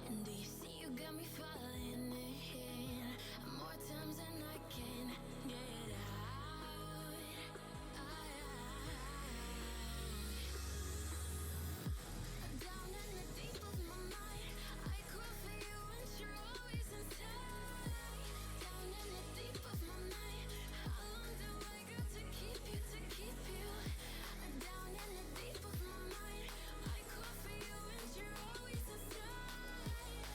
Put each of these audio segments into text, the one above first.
And do you see you got me falling in more times than I can get out? Down in the deep of my mind, I crawl for you and you're always inside. Down in the deep of my mind, how long do I got to keep you, to keep you? Down in the deep of my mind, I crawl for you and you're always inside.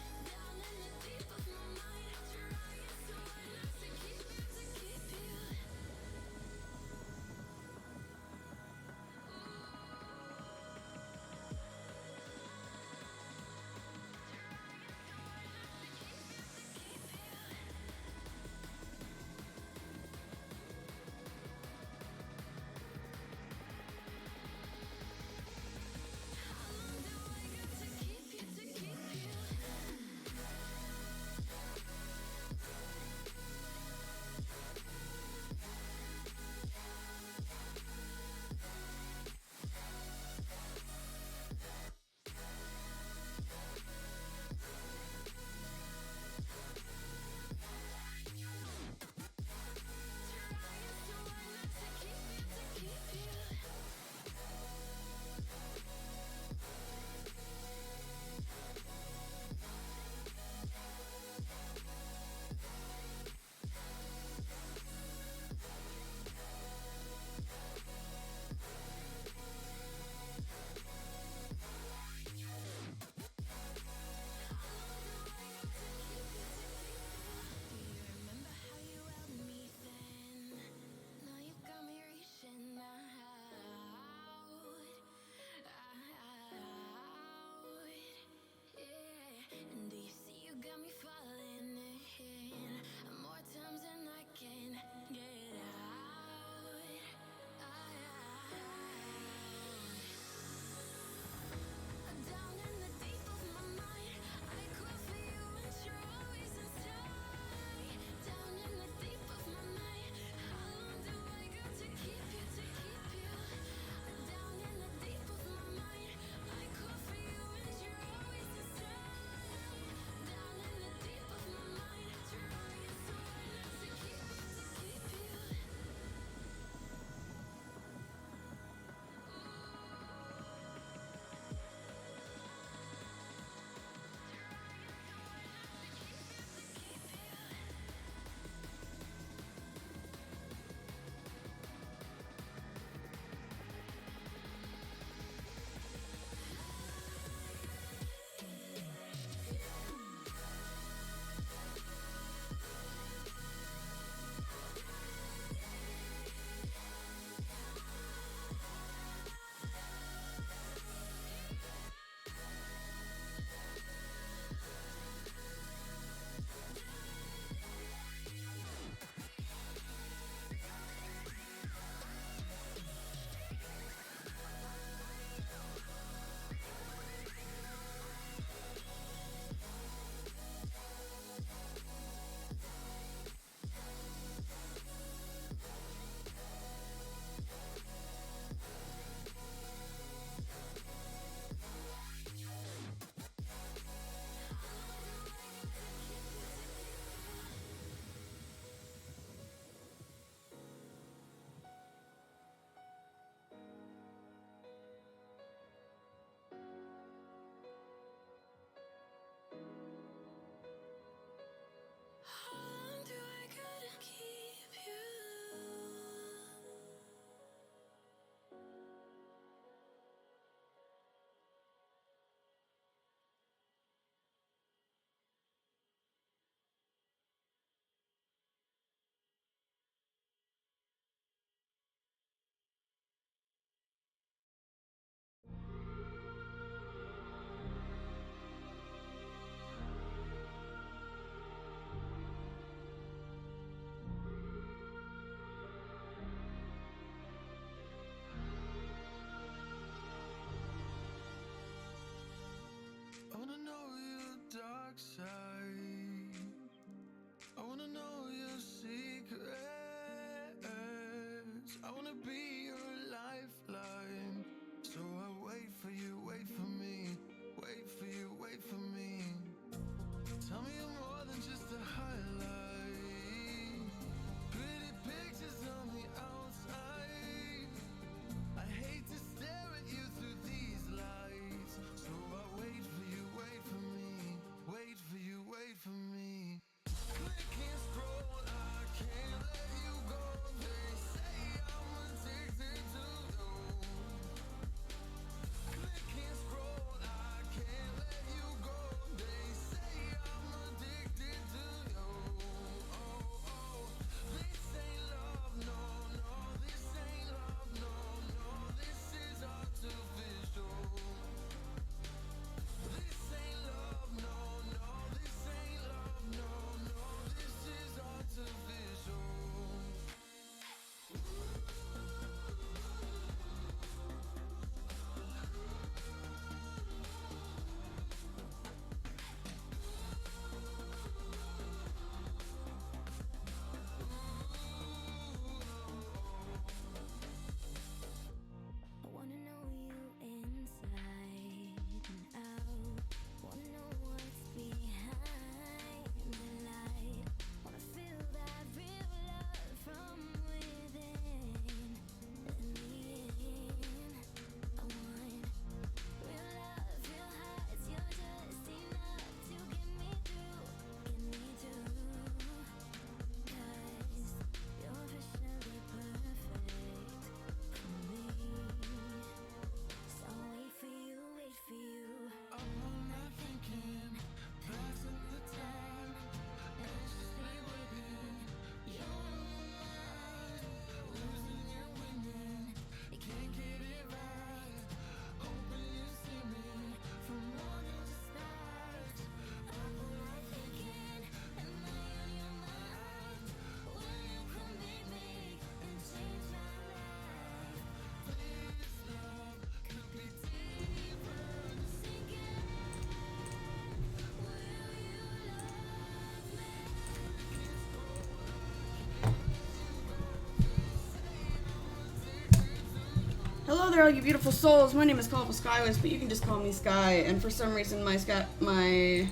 there, all you beautiful souls. My name is Colorful Skywest, but you can just call me Sky. And for some reason, my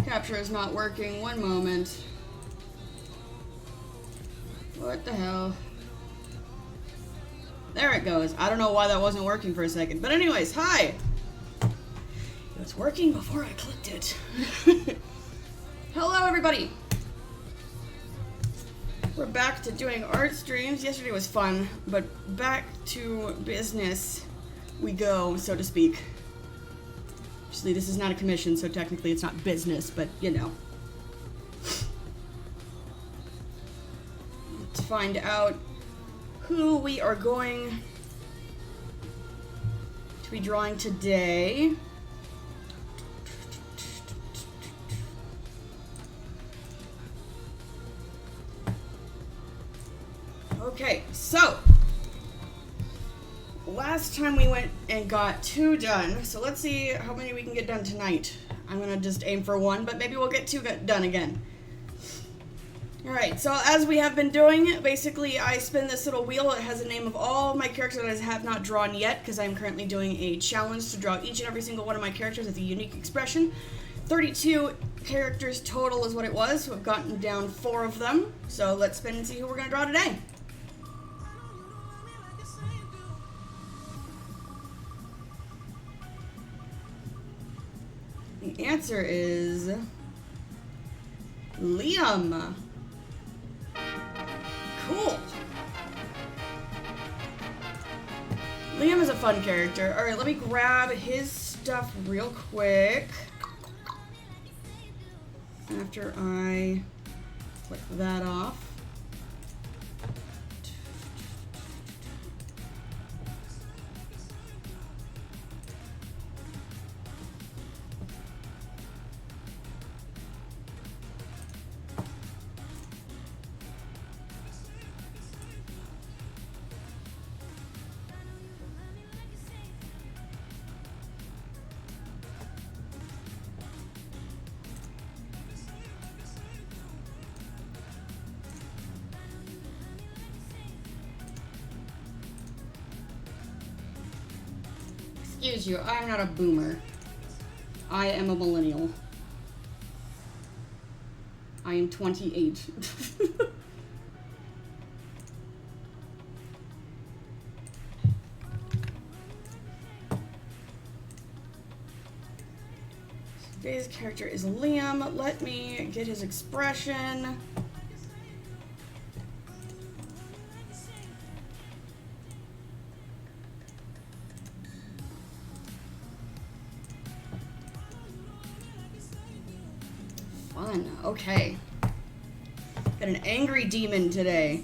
capture is not working. One moment. What the hell? There it goes. I don't know why that wasn't working for a second. But anyways, hi! It was working before I clicked it. Hello, everybody! We're back to doing art streams. Yesterday was fun, but back to business we go, so to speak. Actually, this is not a commission, so technically it's not business, but you know. Let's find out who we are going to be drawing today. Okay, so last time we went and got 2 done, so let's see how many we can get done tonight. I'm gonna just aim for 1, but maybe we'll get 2 done again. Alright, so as we have been doing, basically I spin this little wheel. It has the name of all of my characters that I have not drawn yet, because I'm currently doing a challenge to draw each and every single one of my characters with a unique expression. 32 characters total is what it was, so I've gotten down 4 of them. So let's spin and see who we're gonna draw today. The answer is Liam. Cool. Liam is a fun character. Alright, let me grab his stuff real quick. After I click that off. Excuse you, I'm not a boomer. I am a millennial. I am 28. Today's character is Liam. Let me get his expression. Fun. Okay. Got an angry demon today.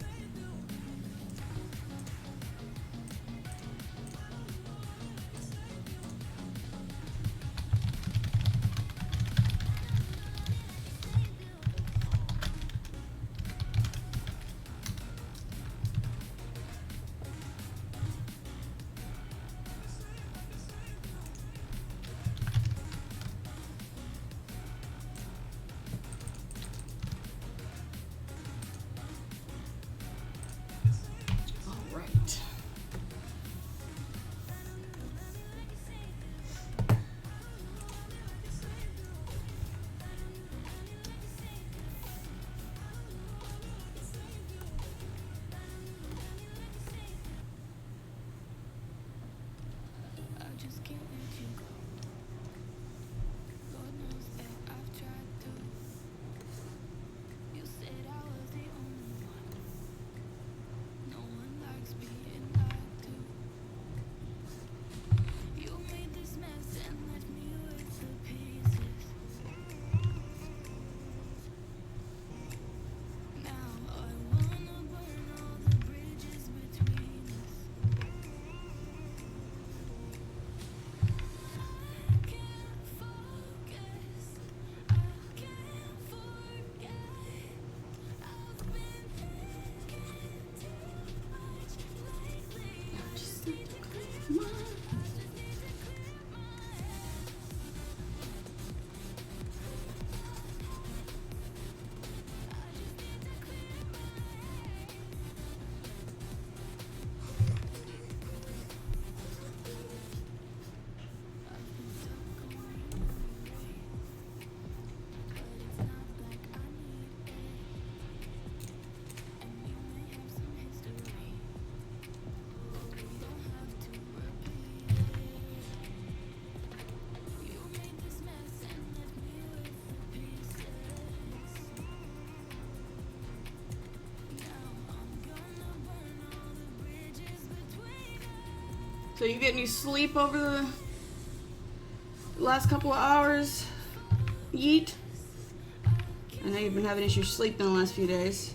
So you get any sleep over the last couple of hours? Yeet? I know you've been having issues sleeping the last few days.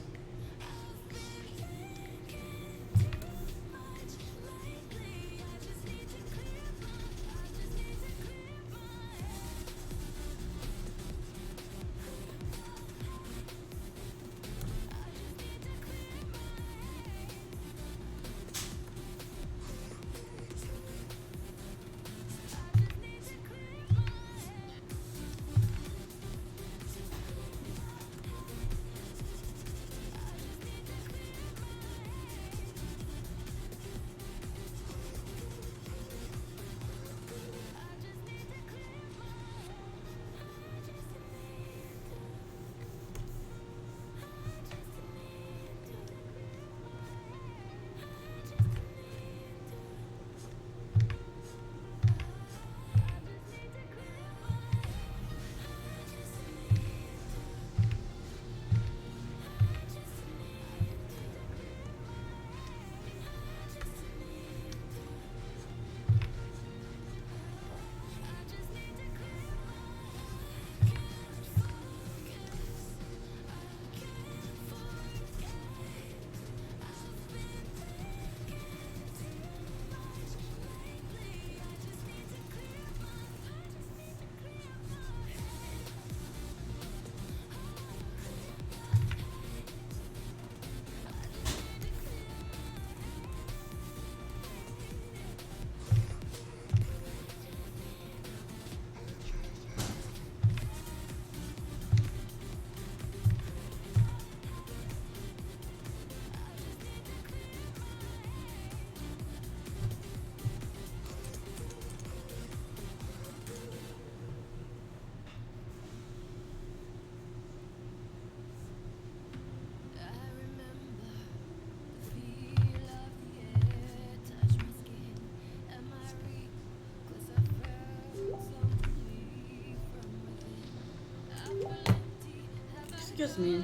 Excuse me.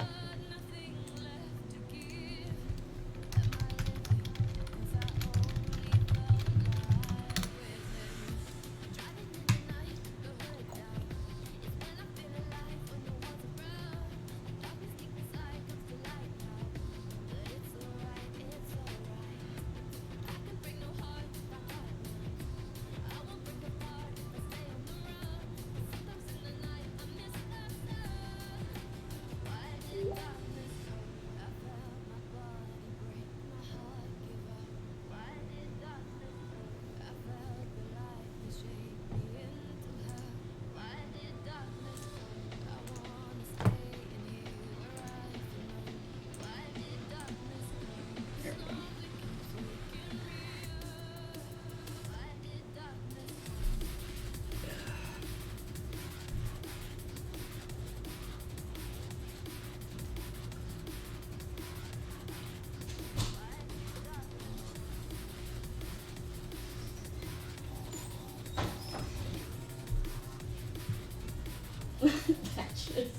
Patches.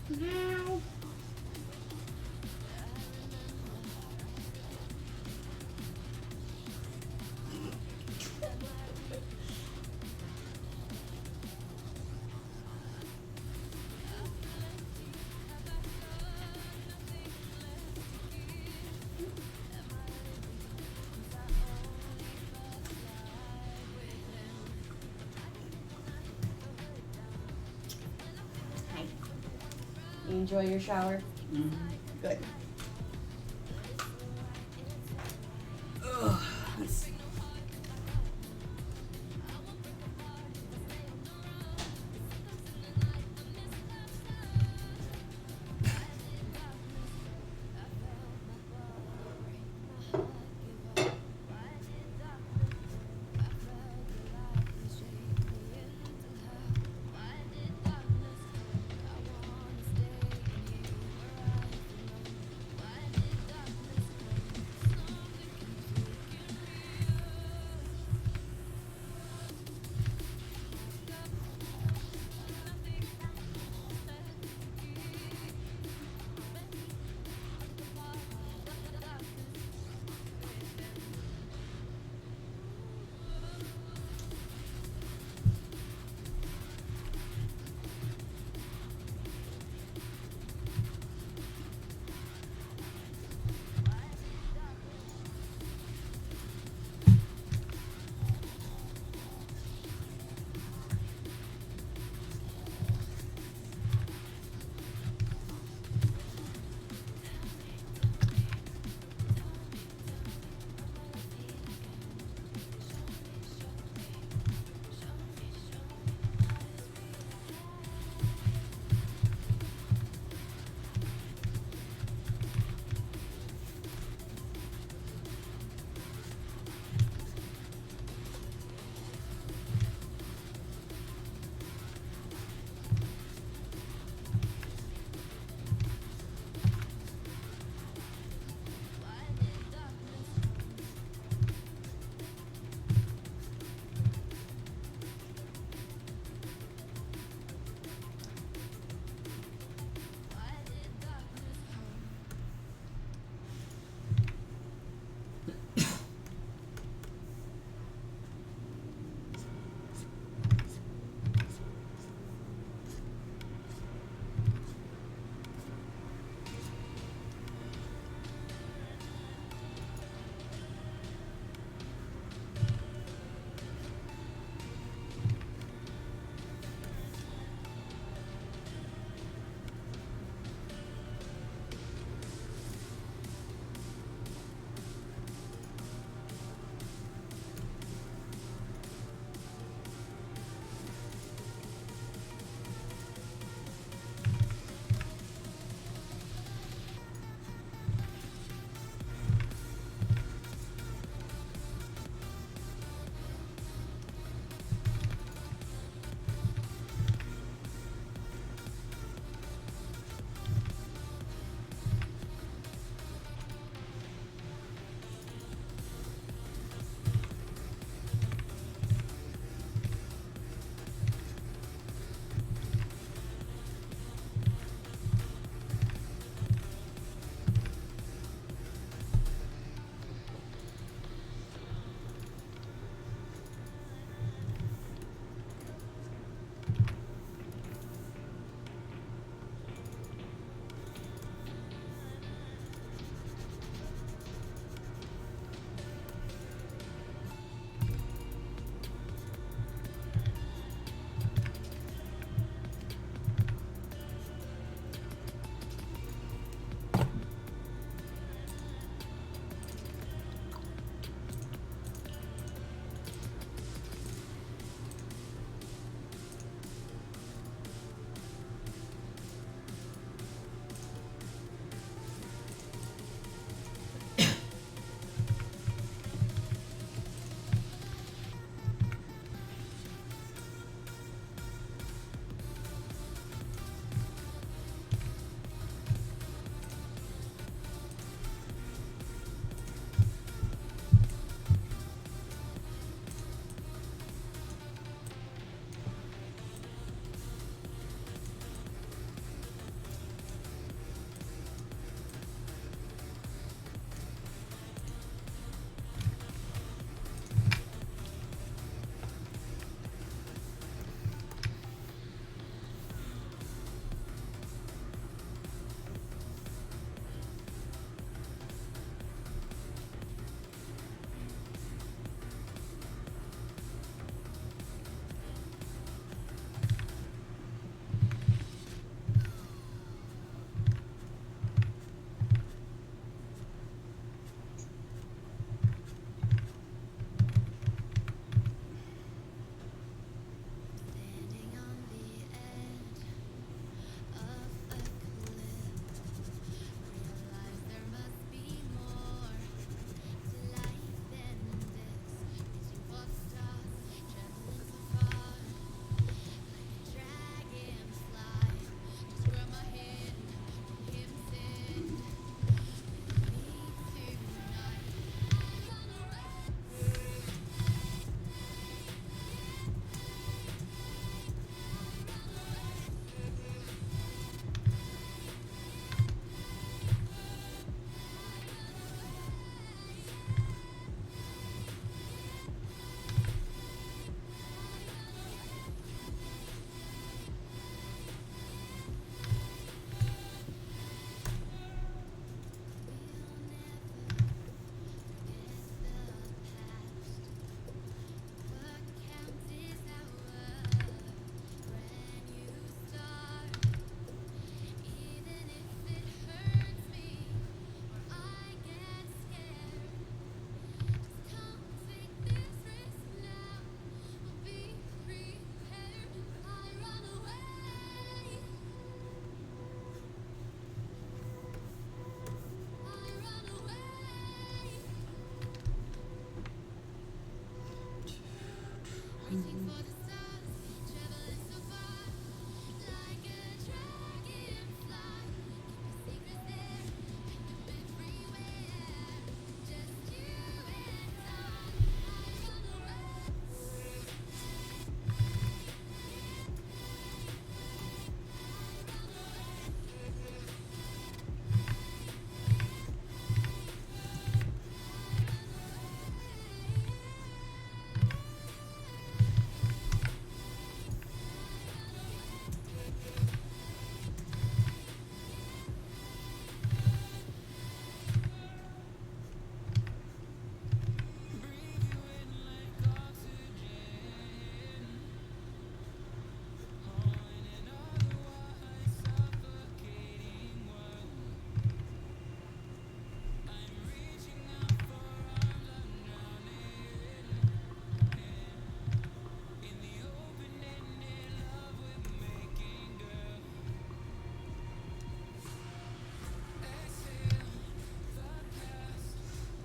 Now. You enjoy your shower? Mm-hmm. Good. Ugh.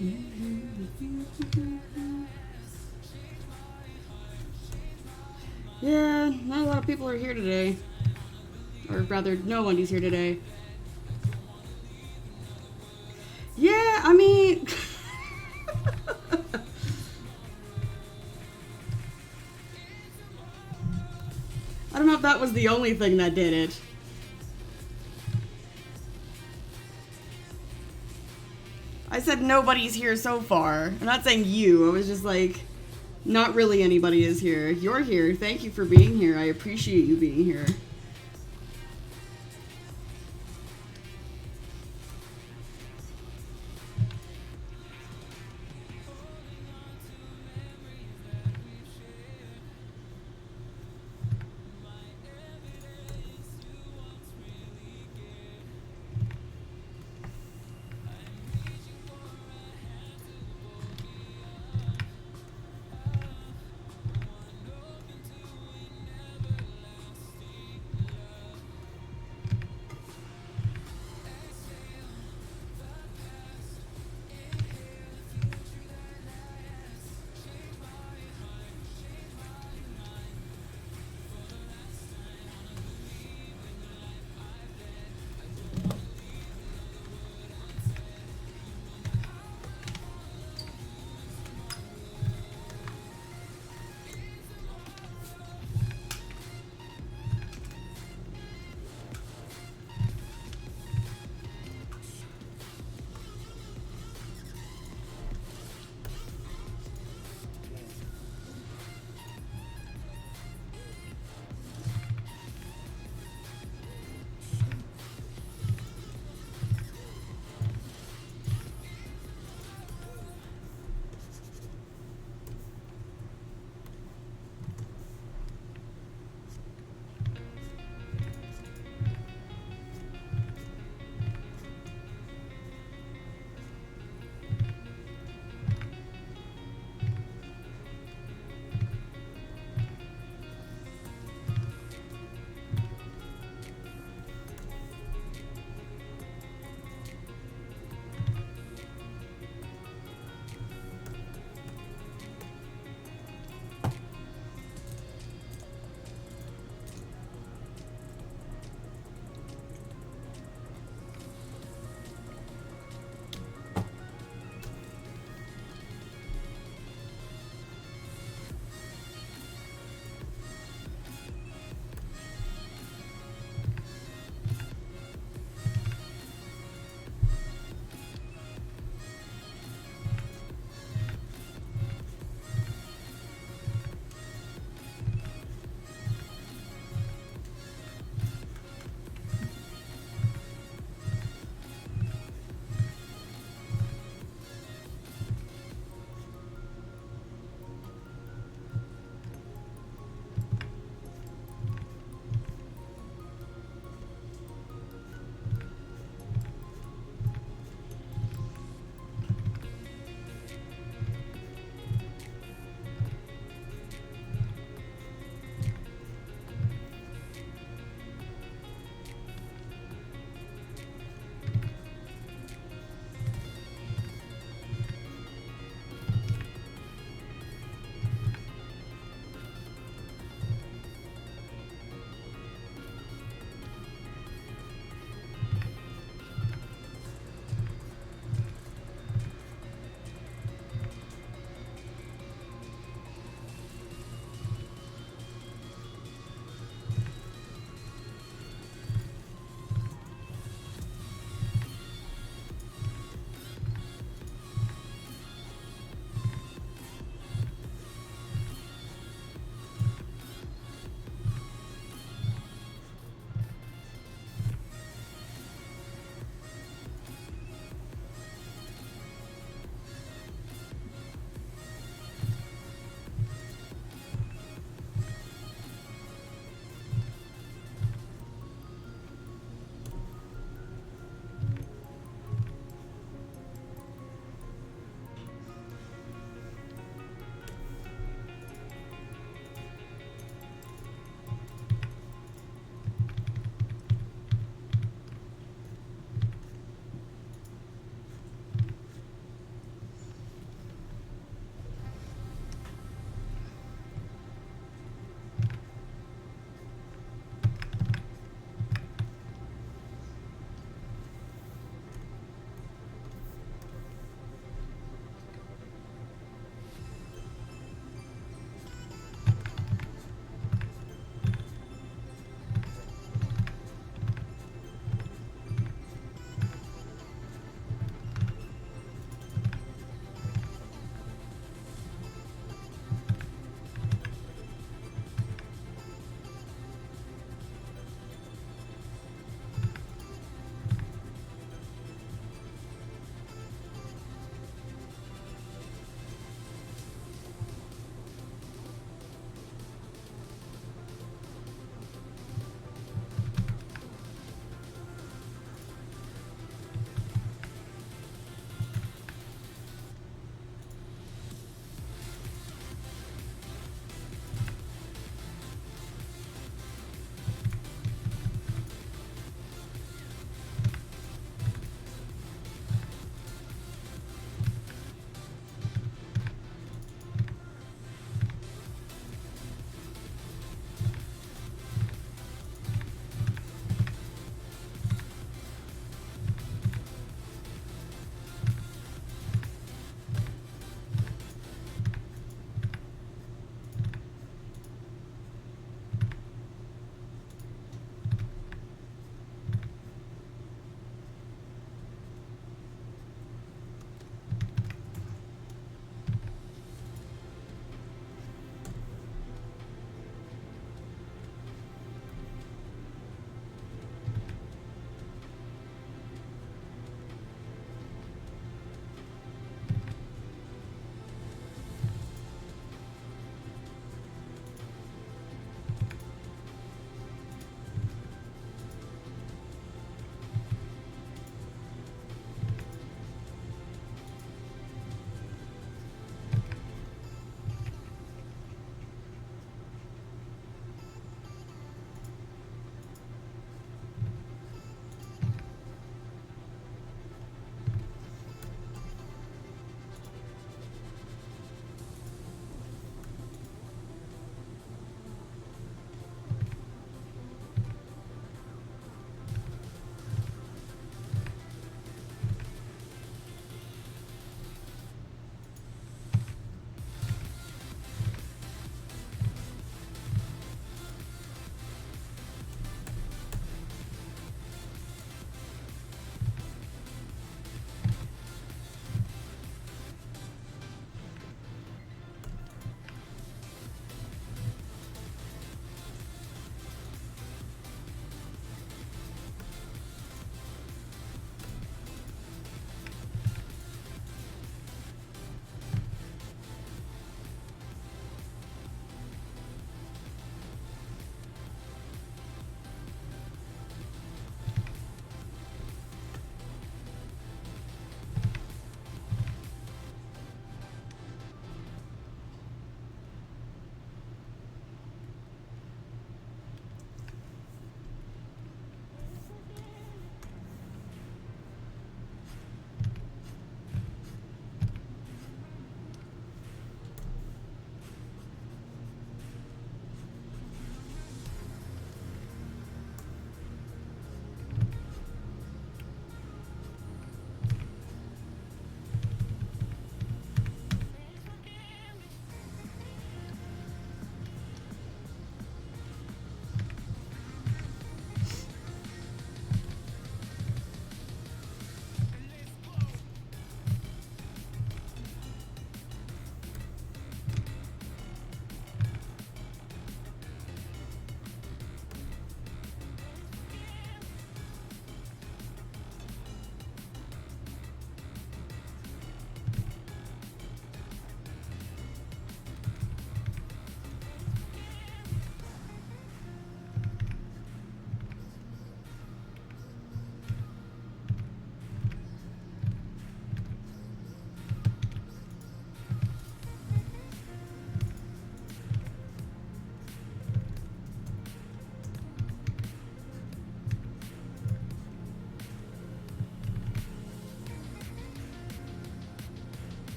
Yeah, not a lot of people are here today. Or rather, no one is here today. Yeah, I mean... I don't know if that was the only thing that did it. I said nobody's here so far. I'm not saying you. I was just like, not really anybody is here. You're here. Thank you for being here. I appreciate you being here.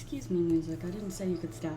Excuse me, music. I didn't say you could stop.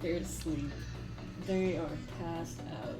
They're asleep. They are passed out.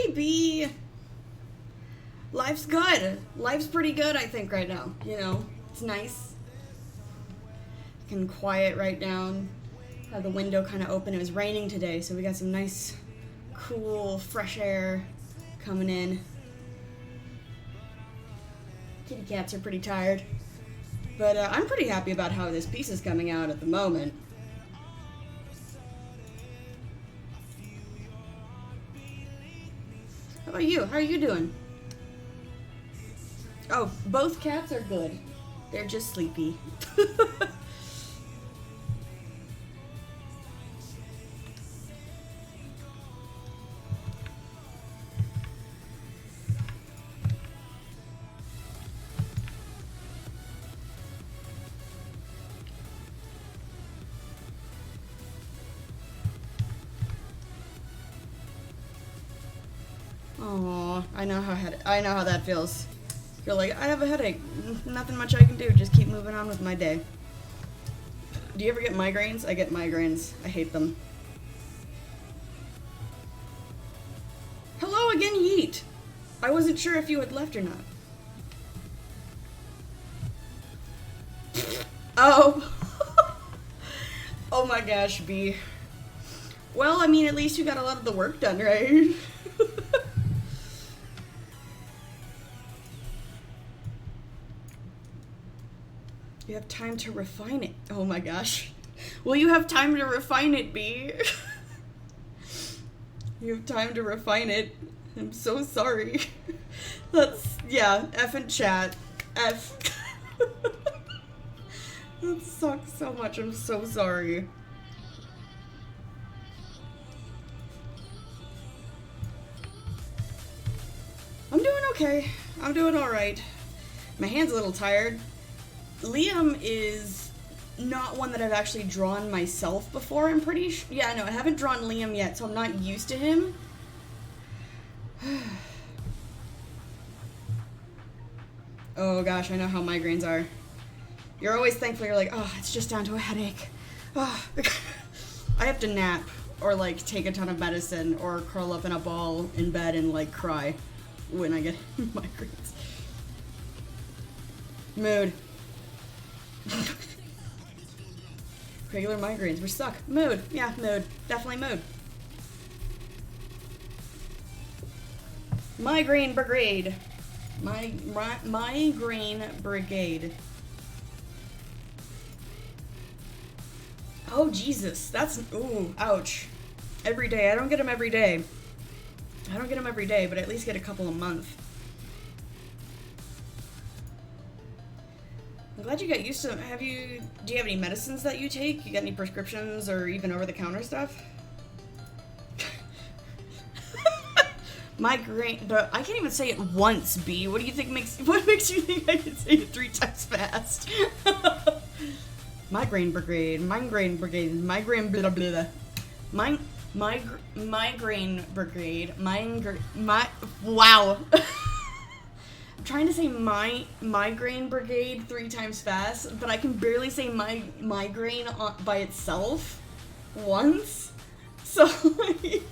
B. Life's good. Life's pretty good, I think, right now. You know, it's nice. I can quiet right down. Have the window kind of open. It was raining today, so we got some nice, cool, fresh air coming in. Kitty cats are pretty tired. But I'm pretty happy about how this piece is coming out at the moment. How about you? How are you doing? Oh, both cats are good. They're just sleepy. Oh, I know how that feels. You're like, I have a headache. Nothing much I can do. Just keep moving on with my day. Do you ever get migraines? I get migraines. I hate them. Hello again, Yeet. I wasn't sure if you had left or not. Oh. Oh my gosh, B. Well, I mean, at least you got a lot of the work done, right? You have time to refine it. Oh my gosh. Will you have time to refine it, B? You have time to refine it. I'm so sorry. That's, yeah, F in chat. F. That sucks so much. I'm so sorry. I'm doing okay. I'm doing alright. My hand's a little tired. Liam is not one that I've actually drawn myself before, I'm pretty sure. Yeah, no, I haven't drawn Liam yet, so I'm not used to him. Oh gosh, I know how migraines are. You're always thankful, you're like, oh, it's just down to a headache. Oh. I have to nap, or like take a ton of medicine, or curl up in a ball in bed and like cry when I get migraines. Mood. Regular migraines. We're stuck. Mood. Yeah, mood. Definitely mood. Migraine brigade. Migraine brigade. Oh, Jesus. That's... Ooh, ouch. Every day. I don't get them every day. I don't get them every day, but I at least get a couple a month. I'm glad you got used to them. Do you have any medicines that you take? You got any prescriptions or even over-the-counter stuff? Migraine, but I can't even say it once, B. What do you think what makes you think I can say it 3 times fast? Migraine brigade, migraine brigade, migraine blah blah blah. Migraine brigade, wow. I'm trying to say migraine brigade 3 times fast, but I can barely say migraine by itself once. So like,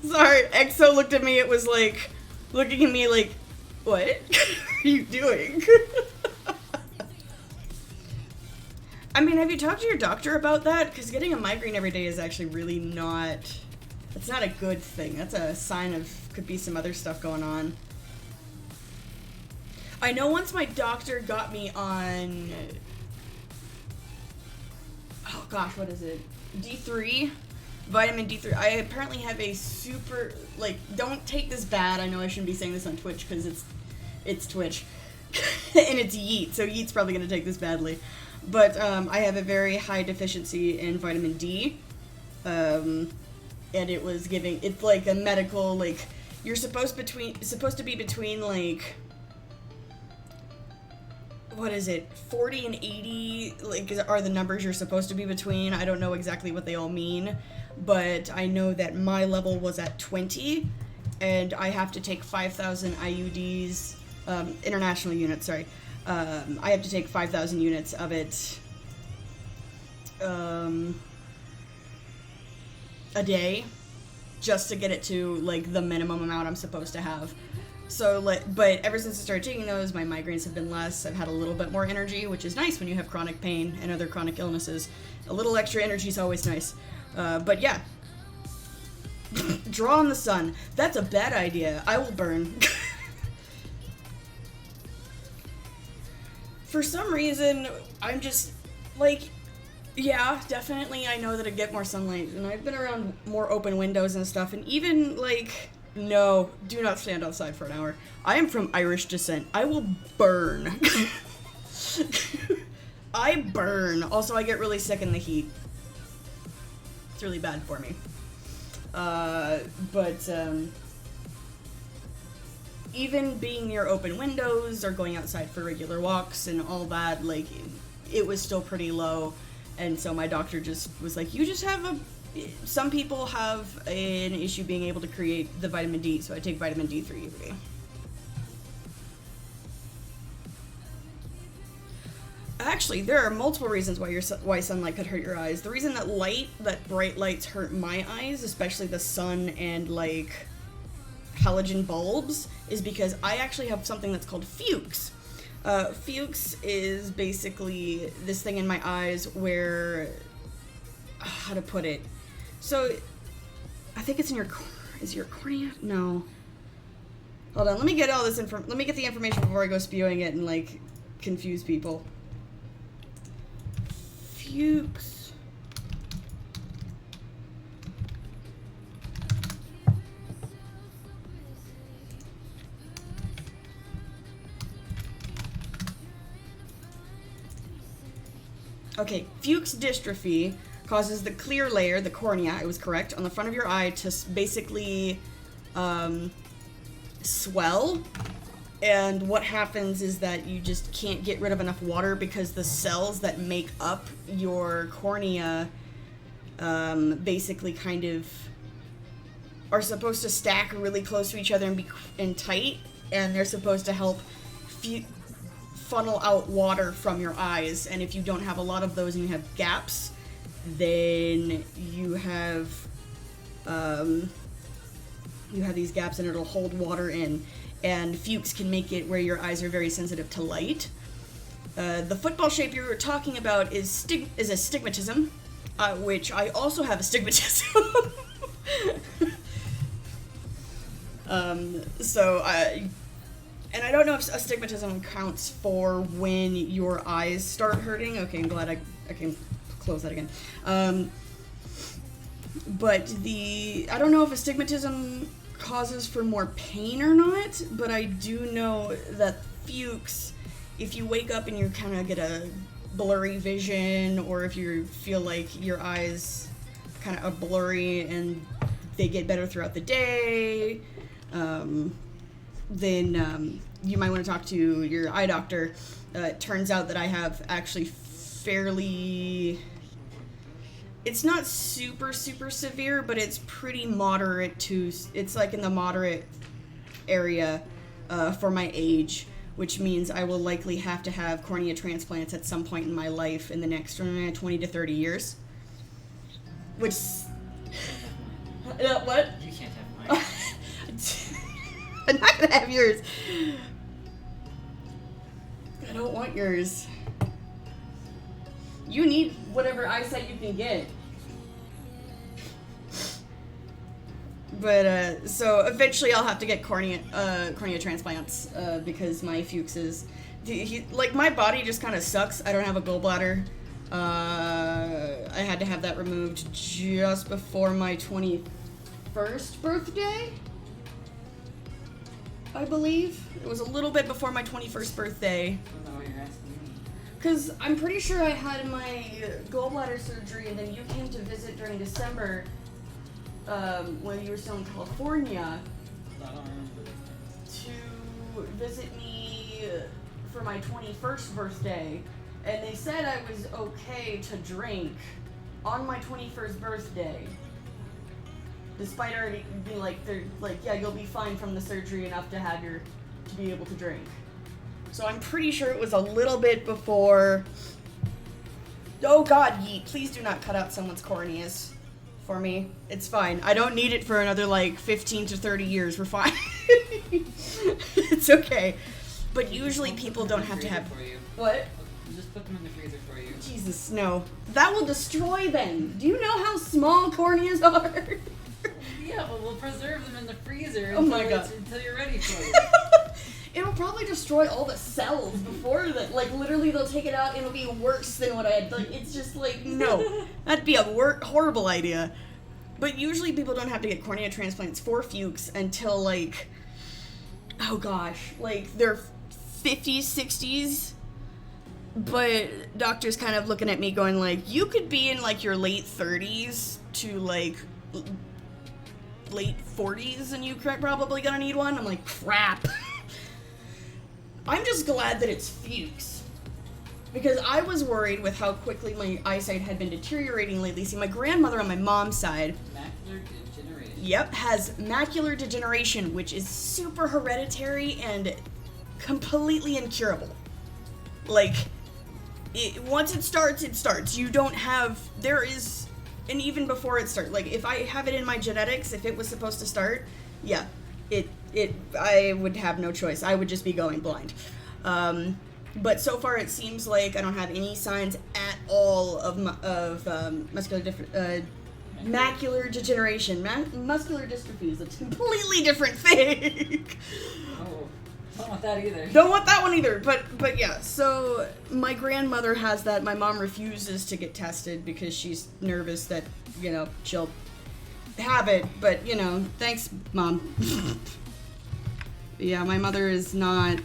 sorry, EXO looked at me. It was like looking at me like, what are you doing? I mean, have you talked to your doctor about that? Because getting a migraine every day is actually really not... It's not a good thing. That's a sign of... Could be some other stuff going on. I know once my doctor got me on... Oh gosh, what is it? D3? Vitamin D3. I apparently have a super... Like, don't take this bad. I know I shouldn't be saying this on Twitch because it's Twitch. And it's Yeet, so Yeet's probably going to take this badly. But I have a very high deficiency in vitamin D. And it was giving... It's like a medical, like... You're supposed to be between, like... What is it? 40 and 80, like, are the numbers you're supposed to be between. I don't know exactly what they all mean. But I know that my level was at 20. And I have to take 5,000 IUDs... international units, sorry. I have to take 5,000 units of it a day just to get it to like the minimum amount I'm supposed to have. So like, but ever since I started taking those, my migraines have been less. I've had a little bit more energy, which is nice when you have chronic pain and other chronic illnesses. A little extra energy is always nice. But yeah. Draw on the sun. That's a bad idea. I will burn. For some reason, I'm just like, yeah, definitely I know that I get more sunlight, and I've been around more open windows and stuff, and even like, no, do not stand outside for an hour. I am from Irish descent. I will burn. I burn. Also, I get really sick in the heat. It's really bad for me. Even being near open windows or going outside for regular walks and all that, like, it was still pretty low. And so my doctor just was like, you just have some people have an issue being able to create the vitamin D, so I take vitamin D3 every day. Actually, there are multiple reasons why sunlight could hurt your eyes. The reason that bright lights hurt my eyes, especially the sun and like halogen bulbs, is because I actually have something that's called Fuchs. Fuchs is basically this thing in my eyes where, how to put it? So, I think it's in is your cornea? No. Hold on, let me get all this let me get the information before I go spewing it and like confuse people. Fuchs. Okay, Fuchs dystrophy causes the clear layer, the cornea, I was correct, on the front of your eye to basically swell. And what happens is that you just can't get rid of enough water because the cells that make up your cornea basically kind of are supposed to stack really close to each other and be tight, and they're supposed to help funnel out water from your eyes. And if you don't have a lot of those and you have gaps, then you have these gaps and it'll hold water in. And Fuchs can make it where your eyes are very sensitive to light. The football shape you were talking about is astigmatism, which I also have astigmatism. And I don't know if astigmatism counts for when your eyes start hurting. Okay, I'm glad I can close that again. But I don't know if astigmatism causes for more pain or not, but I do know that Fuchs, if you wake up and you kind of get a blurry vision, or if you feel like your eyes kind of are blurry and they get better throughout the day, then you might want to talk to your eye doctor. It turns out that I have actually fairly... It's not super severe, but it's pretty moderate to... It's like in the moderate area for my age, which means I will likely have to have cornea transplants at some point in my life in the next 20 to 30 years. Which... what? You can't have mine. I'm not gonna have yours. I don't want yours. You need whatever eyesight you can get. But, so eventually I'll have to get cornea transplants, because my Fuchs is... like, my body just kind of sucks. I don't have a gallbladder. I had to have that removed just before my 21st birthday, I believe. It was a little bit before my 21st birthday. I don't know what you're asking me. Because I'm pretty sure I had my gallbladder surgery, and then you came to visit during December, when you were still in California, I don't remember. to visit me for my 21st birthday. And they said I was okay to drink on my 21st birthday. Despite already being like, they're like, yeah, you'll be fine from the surgery enough to be able to drink. So I'm pretty sure it was a little bit before. Oh God, Yeet, please do not cut out someone's corneas. for me. It's fine. I don't need it for another like 15 to 30 years. We're fine. It's okay. But usually people don't have to have. For you. What? Just put them in the freezer for you. Jesus, no. That will destroy them. Do you know how small corneas are? Yeah, but we'll preserve them in the freezer Oh my God. until you're ready for it. It'll probably destroy all the cells before that. Like, literally, they'll take it out and it'll be worse than what I had. Like, it's just like, no. That'd be a horrible idea. But usually people don't have to get cornea transplants for Fuchs until, like, oh gosh, like, they're 50s, 60s. But doctors kind of looking at me going, like, you could be in, like, your late 30s to, like, late 40s and you probably gonna need one. I'm like, crap. I'm just glad that it's Fuchs. Because I was worried with how quickly my eyesight had been deteriorating lately. See, my grandmother on my mom's side, Macular degeneration. yep, has macular degeneration, which is super hereditary and completely incurable. Like, once it starts, it starts. You don't have, there is, and even before it starts, like, if I have it in my genetics, if it was supposed to start, yeah, I would have no choice. I would just be going blind. But so far it seems like I don't have any signs at all of macular degeneration. Muscular dystrophy is a completely different thing. Oh, don't want that either. Don't want that one either. But yeah, so my grandmother has that. My mom refuses to get tested because she's nervous that, you know, she'll have it. But, you know, thanks, Mom. Yeah, my mother is not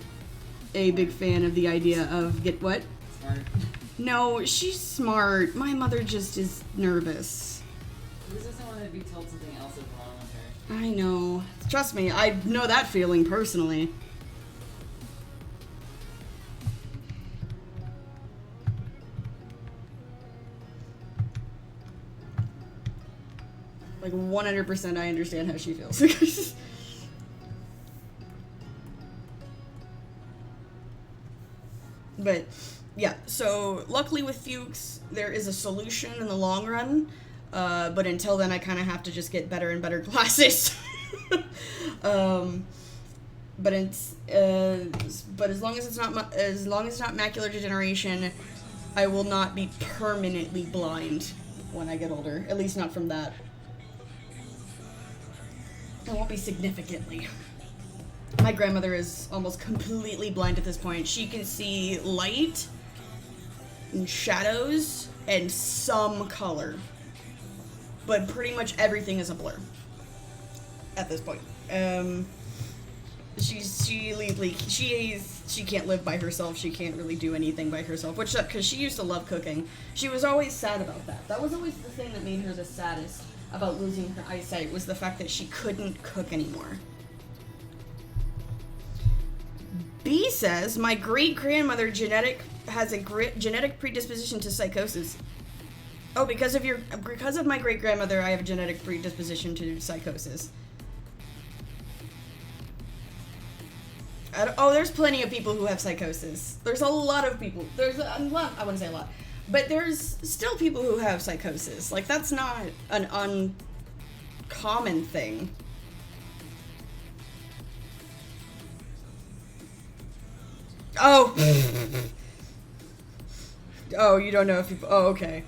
a big fan of the idea of get what? Smart. No, she's smart. My mother just is nervous. She just doesn't want to be told something else is wrong with her. I know. Trust me, I know that feeling personally. Like 100% I understand how she feels. But yeah, so luckily with Fuchs, there is a solution in the long run. But until then, I kind of have to just get better and better glasses. But as long as it's not macular degeneration, I will not be permanently blind when I get older. At least not from that. I won't be significantly. My grandmother is almost completely blind at this point. She can see light and shadows and some color. But pretty much everything is a blur at this point. She can't live by herself. She can't really do anything by herself, which sucks because she used to love cooking. She was always sad about that. That was always the thing that made her the saddest about losing her eyesight, was the fact that she couldn't cook anymore. B says, my great-grandmother has a genetic predisposition to psychosis. Oh, because of my great-grandmother, I have a genetic predisposition to psychosis. There's plenty of people who have psychosis. There's a lot of people. There's a lot, I wouldn't say a lot. But there's still people who have psychosis. Like, that's not an uncommon thing. Oh. Oh, you don't know if people... Oh, okay.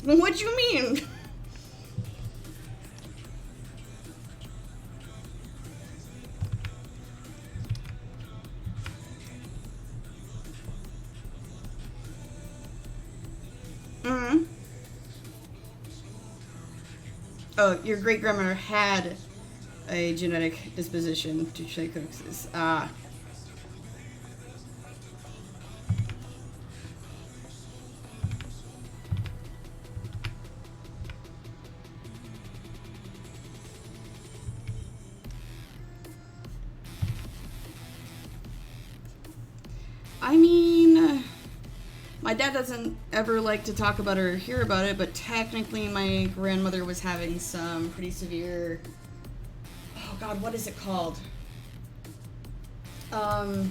What do you mean? Mm-hmm. Oh, your great-grandmother had a genetic disposition to psychosis. Ah. I mean, my dad doesn't ever like to talk about or hear about it, but technically my grandmother was having some pretty severe... Oh god, what is it called? Describe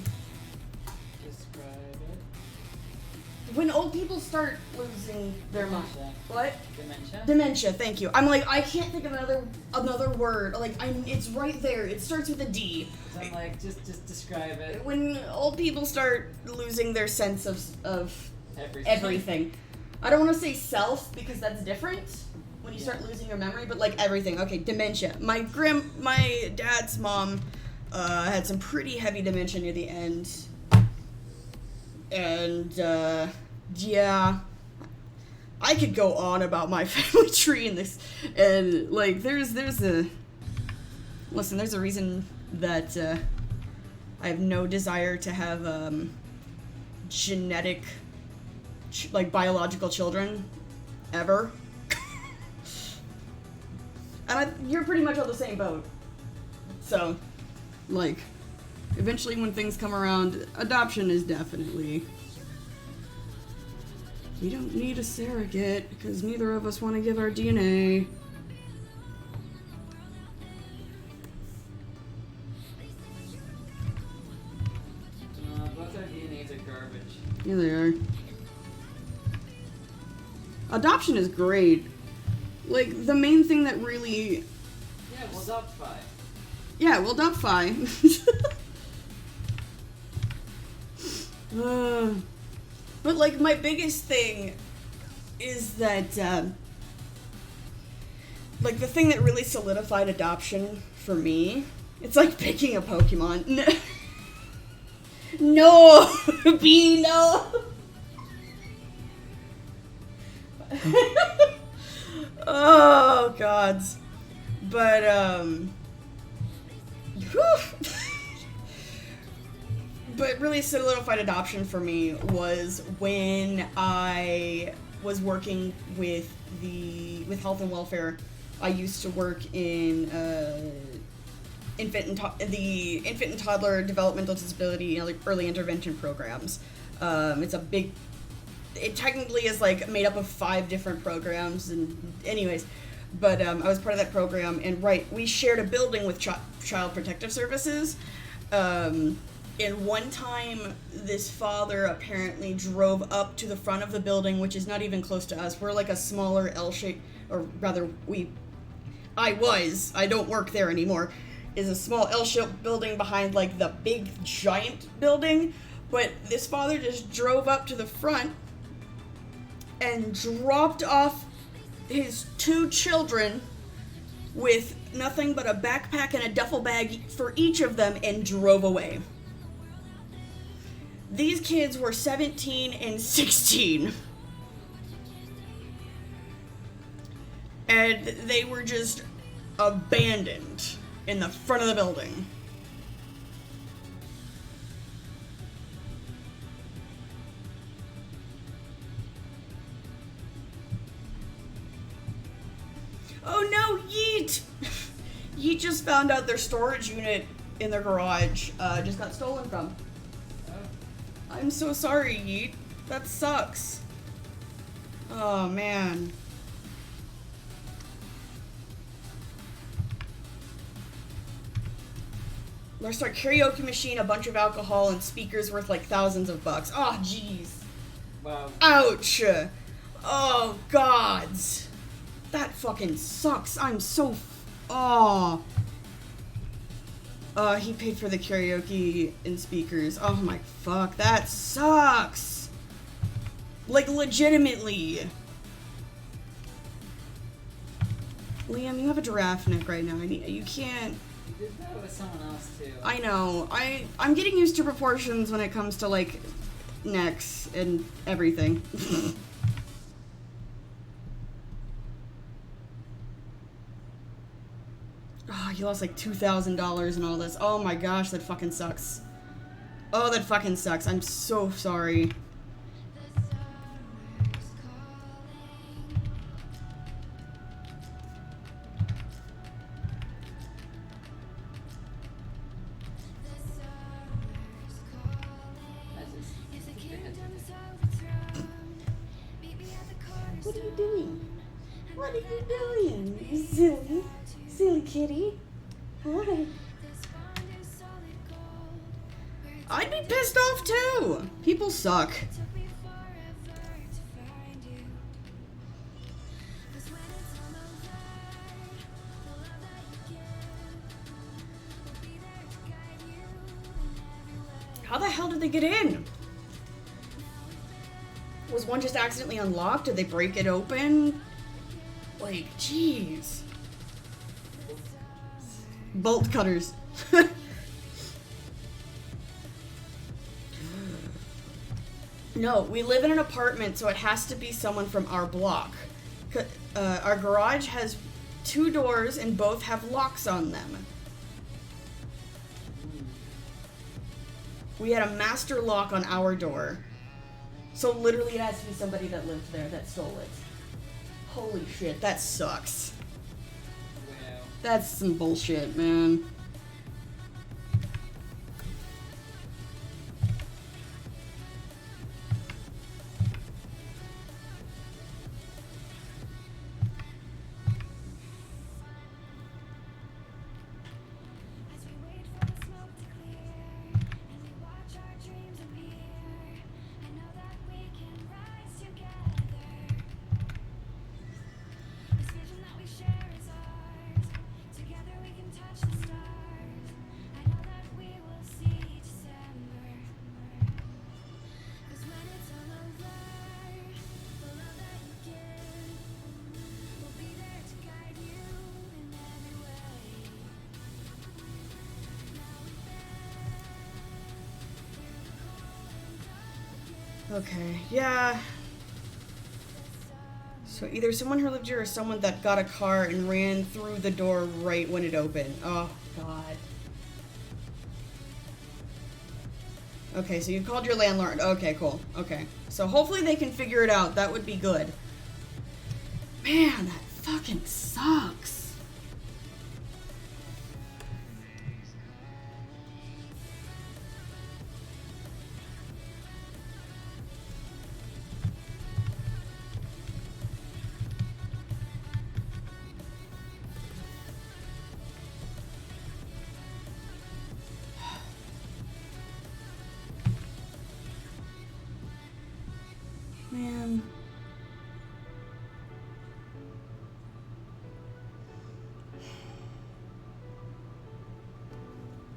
it. when old people start losing their mind. Dementia. What? Dementia? Dementia, thank you. I'm like, I can't think of another word. Like, it's right there. It starts with a D. So I'm like, just describe it. When old people start losing their sense of Everything. I don't want to say self because that's different when you start losing your memory, but like everything. Okay, dementia. My dad's mom had some pretty heavy dementia near the end. And yeah, I could go on about my family tree and this, and like there's a reason that I have no desire to have genetic, like biological children, ever. And you're pretty much on the same boat. So, like, eventually when things come around, adoption is definitely... We don't need a surrogate, because neither of us want to give our DNA. Both our DNAs are garbage. Yeah, they are. Adoption is great. Like, the main thing that really... Yeah, we'll adopt 5. Yeah, we'll adopt 5. But, like, my biggest thing is that, like, the thing that really solidified adoption for me, it's like picking a Pokemon. No! B, no! Oh, gods. But, whew. But really solidified adoption for me was when I was working with health and welfare. I used to work in the infant and toddler developmental disability and early intervention programs. It technically is like made up of 5 different programs, and anyways, but I was part of that program, and we shared a building with Child Protective Services. And one time, this father apparently drove up to the front of the building, which is not even close to us. We're like a smaller L-shaped, or rather, I don't work there anymore, is a small L-shaped building behind like the big giant building. But this father just drove up to the front and dropped off his 2 children with nothing but a backpack and a duffel bag for each of them and drove away. These kids were 17 and 16. And they were just abandoned in the front of the building. Oh no, Yeet! Yeet just found out their storage unit in their garage just got stolen from. I'm so sorry, Yeet. That sucks. Oh, man. There's our karaoke machine, a bunch of alcohol, and speakers worth like thousands of bucks. Oh, jeez. Wow. Ouch. Oh, gods. That fucking sucks. I'm so... Oh. He paid for the karaoke and speakers. Oh my fuck, that sucks! Like, legitimately. Liam, you have a giraffe neck right now. You can't... You did that with someone else, too. I know. I'm getting used to proportions when it comes to, like, necks and everything. Oh, you lost like $2,000 and all this. Oh my gosh, that fucking sucks. Oh, that fucking sucks. I'm so sorry. What are you doing? What are you doing, you silly kitty? Hi. I'd be pissed off too. People suck. How the hell did they get in? Was one just accidentally unlocked? Did they break it open? Like, jeez. Bolt cutters. No, we live in an apartment, so it has to be someone from our block. Our garage has 2 doors and both have locks on them. We had a master lock on our door. So literally it has to be somebody that lived there that stole it. Holy shit, that sucks. Wow. That's some bullshit, man. As we wait for the smoke to clear and we watch our dreams appear, I know that we can rise together. This vision that we share is ours. Together we can touch the stars. I know that we will see December. 'Cause when it's all over, the love that you give will be there to guide you in every way. Okay, yeah. So either someone who lived here or someone that got a car and ran through the door right when it opened. Oh, God. Okay, so you called your landlord. Okay, cool. Okay. So hopefully they can figure it out. That would be good. Man, that fucking sucks. Man.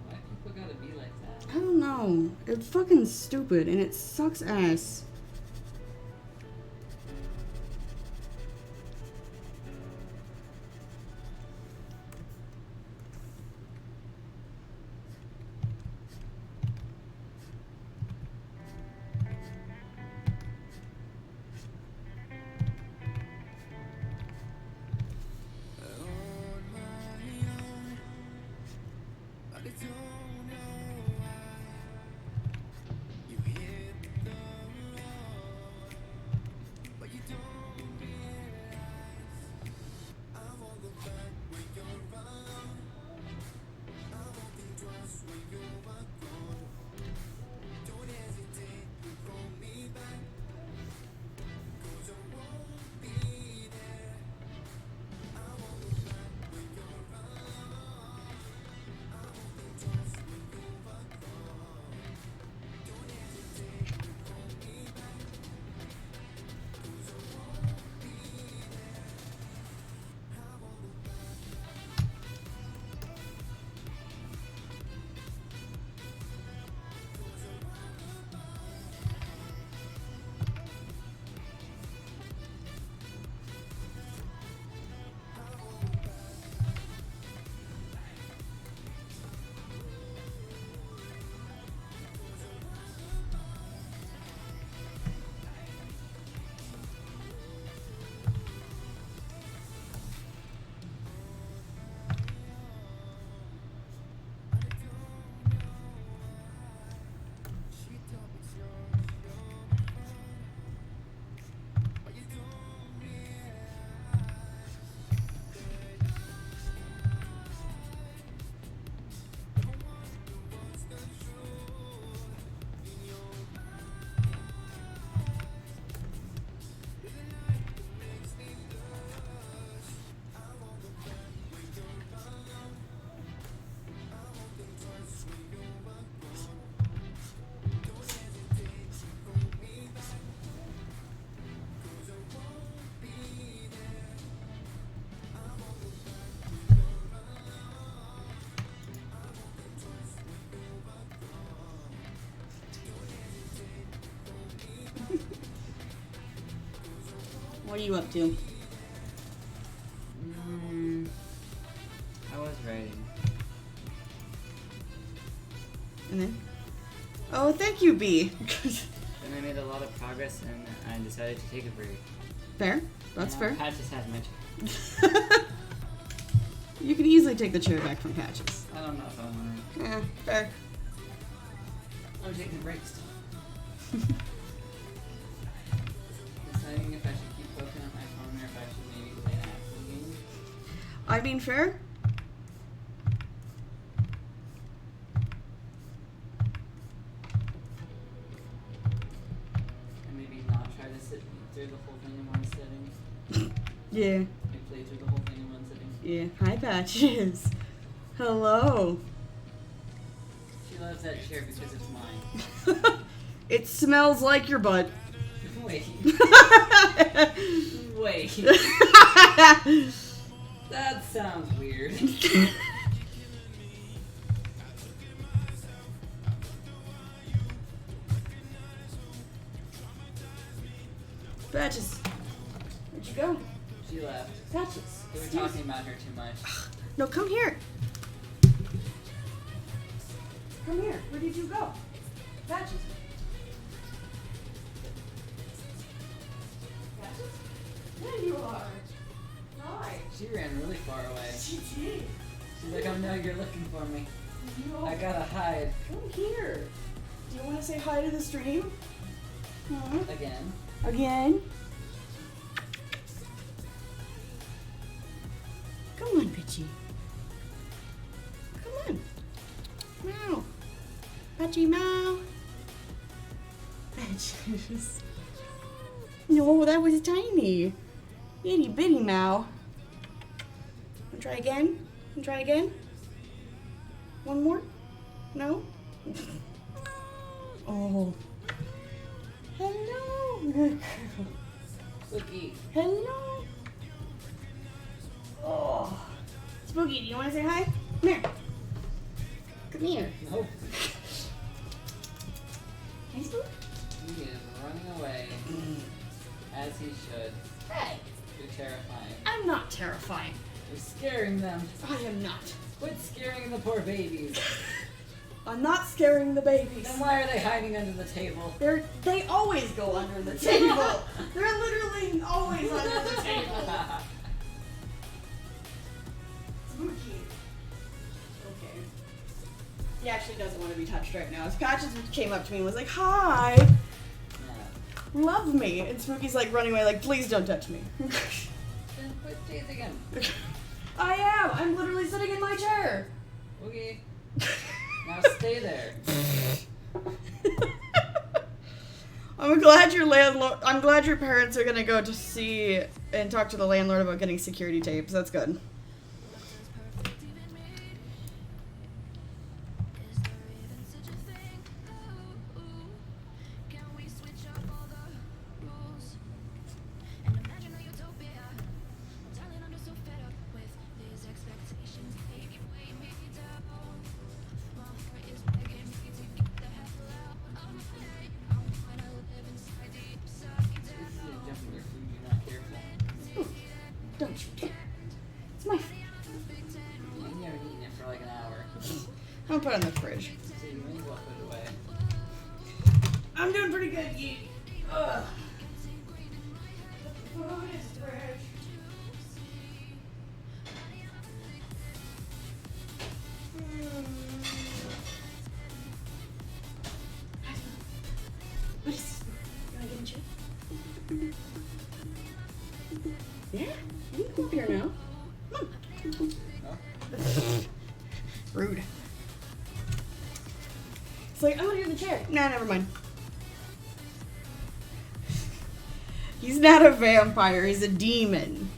Why people gotta be like that? I don't know. It's fucking stupid and it sucks ass. What are you up to? I was writing. And then? Oh, thank you, B. Then I made a lot of progress and I decided to take a break. Fair. That's fair. Patches had my chair. You can easily take the chair back from Patches. I don't know if I want to. Yeah, fair. I'm taking breaks. Deciding if I should keep poking on my phone or if I should maybe play an actual game. I mean, fair. And maybe not try to sit through the whole thing in one sitting. Yeah. Like play through the whole thing in one sitting. Yeah. Hi, Patches. Hello. She loves that chair because it's mine. It smells like your butt. Wait. Wait. That sounds weird. Patches. Where'd you go? She left. Patches. We were talking about her too much. No, come here. Come here. Where did you go? Patches. Patches? There you are. Hi. She ran really far away. She did. She's like, I know you're looking for me. No. I gotta hide. Come here. Do you want to say hi to the stream? Again. Again? Come on, Pitchy. Come on. Meow. Patchy meow. Patches. No, that was tiny. Itty bitty meow. Wanna try again? Wanna try again? One more? No? Oh. Hello. Good girl. Spooky. Hello. Oh. Spooky, do you want to say hi? Come here. Come here. Nope. Hey, Spook. He is running away. As he should. Hey. You're terrifying. I'm not terrifying. You're scaring them. I am not. Quit scaring the poor babies. I'm not scaring the babies. Then why are they hiding under the table? They always go under the table. They're literally always under the table. Spooky. Okay. He actually doesn't want to be touched right now. His Patches came up to me and was like, hi, love me. And Spooky's like running away like, please don't touch me. Then quit chasing him. I am. I'm literally sitting in my chair. Okay. Now stay there. I'm glad your landlord. I'm glad your parents are gonna go to see and talk to the landlord about getting security tapes. That's good. Is there even such a thing? Ooh, can we switch up all the rules and imagine a utopia? Darling, I'm just so fed up with these expectations. Baby, weigh me down. My heart is begging me to get the hell out of my head. I wanna live inside the upside This is down. a jumping your food, you're not careful. Don't you dare. It's my. And you haven't eaten it for like an hour. I'll put it in the fridge. So you may as well put it away. I'm doing pretty good, Geek. Ugh. Food is fresh. What is this? You wanna get in chair? Yeah, you can come up here now. Come on. No? Rude. It's like, I'm gonna get in the chair. Nah, never mind. He's not a vampire, he's a demon.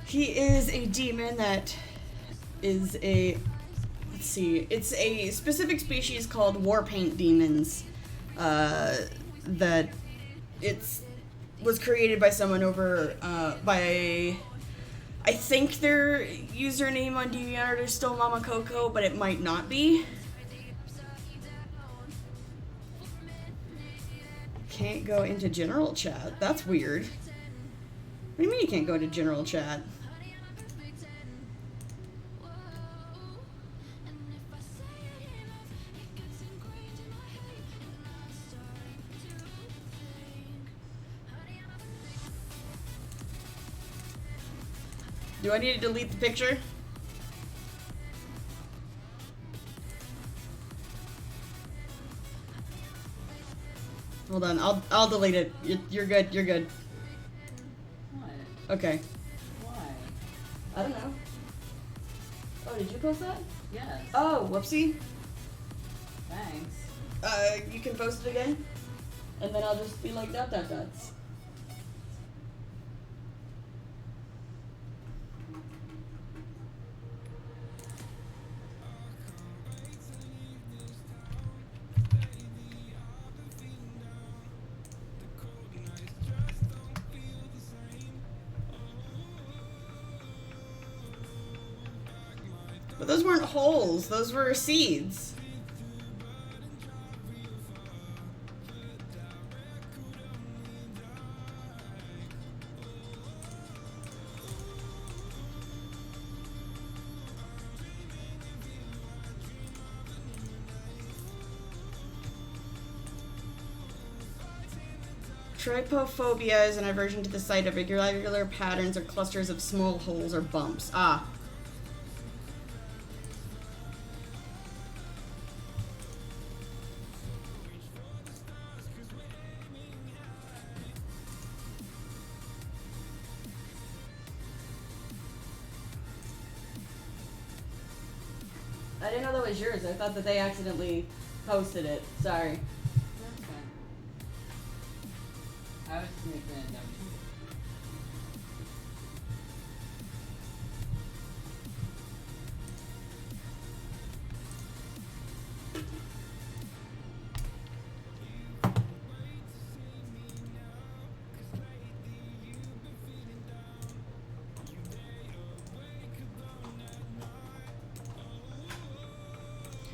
He is a demon that is a, let's see, it's a specific species called war paint demons. That was created by someone over, by, I think their username on DeviantArt is still Mama Coco, but it might not be. can't go into general chat. That's weird. What do you mean you can't go into general chat? Do I need to delete the picture? Hold on, I'll delete it. You're good. You're good. What? Okay. Why? I don't know. Oh, did you post that? Yes. Oh, whoopsie. Thanks. You can post it again, and then I'll just be like dots. But those weren't holes, those were seeds. Trypophobia is an aversion to the sight of irregular patterns or clusters of small holes or bumps. Ah. I didn't know that was yours. I thought that they accidentally posted it. Sorry. Okay. I was just making a dumb joke.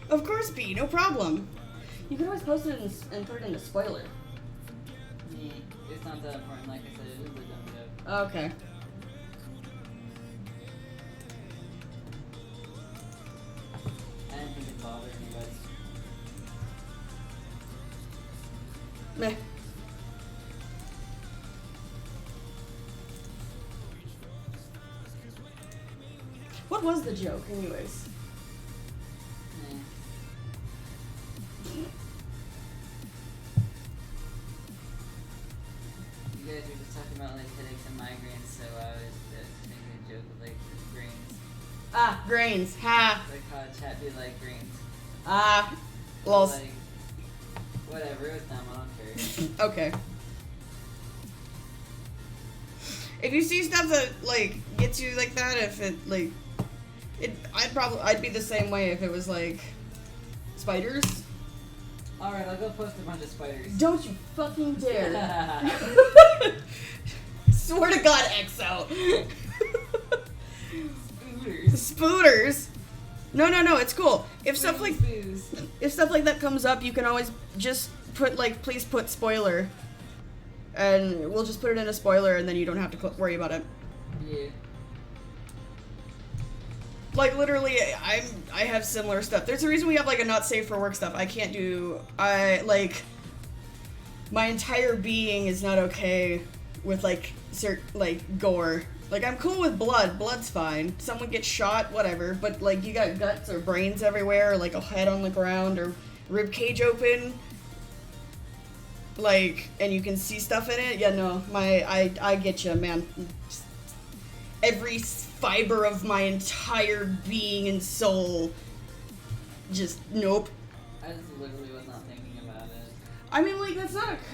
Of course, B. No problem. You can always post it and put it in a spoiler. Yeah, it's not that important. Like I said, it is a dumb joke. Okay. I didn't think it'd bother anybody. Meh. What was the joke, anyways? Nah. You guys were just talking about like headaches and migraines, so I was making a joke with like grains. Ah, grains. Ha. Like how chat be like grains. Ah. Well. Like, whatever, it's dumb, I don't care. Okay. If you see stuff that like gets you like that, if it like, I'd be the same way if it was like spiders. Alright, I'll go post a bunch of spiders. Don't you fucking dare! Swear to God, EXO. Spooters. Spooters. No, it's cool. If stuff like Booze. that comes up, you can always just put like, please put spoiler, and we'll just put it in a spoiler, and then you don't have to worry about it. Yeah. Like literally, I have similar stuff. There's a reason we have like a not safe for work stuff. I can't do. My entire being is not okay with like gore. Like I'm cool with blood. Blood's fine. Someone gets shot, whatever. But like you got guts or brains everywhere, or like a head on the ground, or rib cage open. Like, and you can see stuff in it. Yeah, no, I get you, man. Every fiber of my entire being and soul, just nope. I just literally was not thinking about it. I mean, like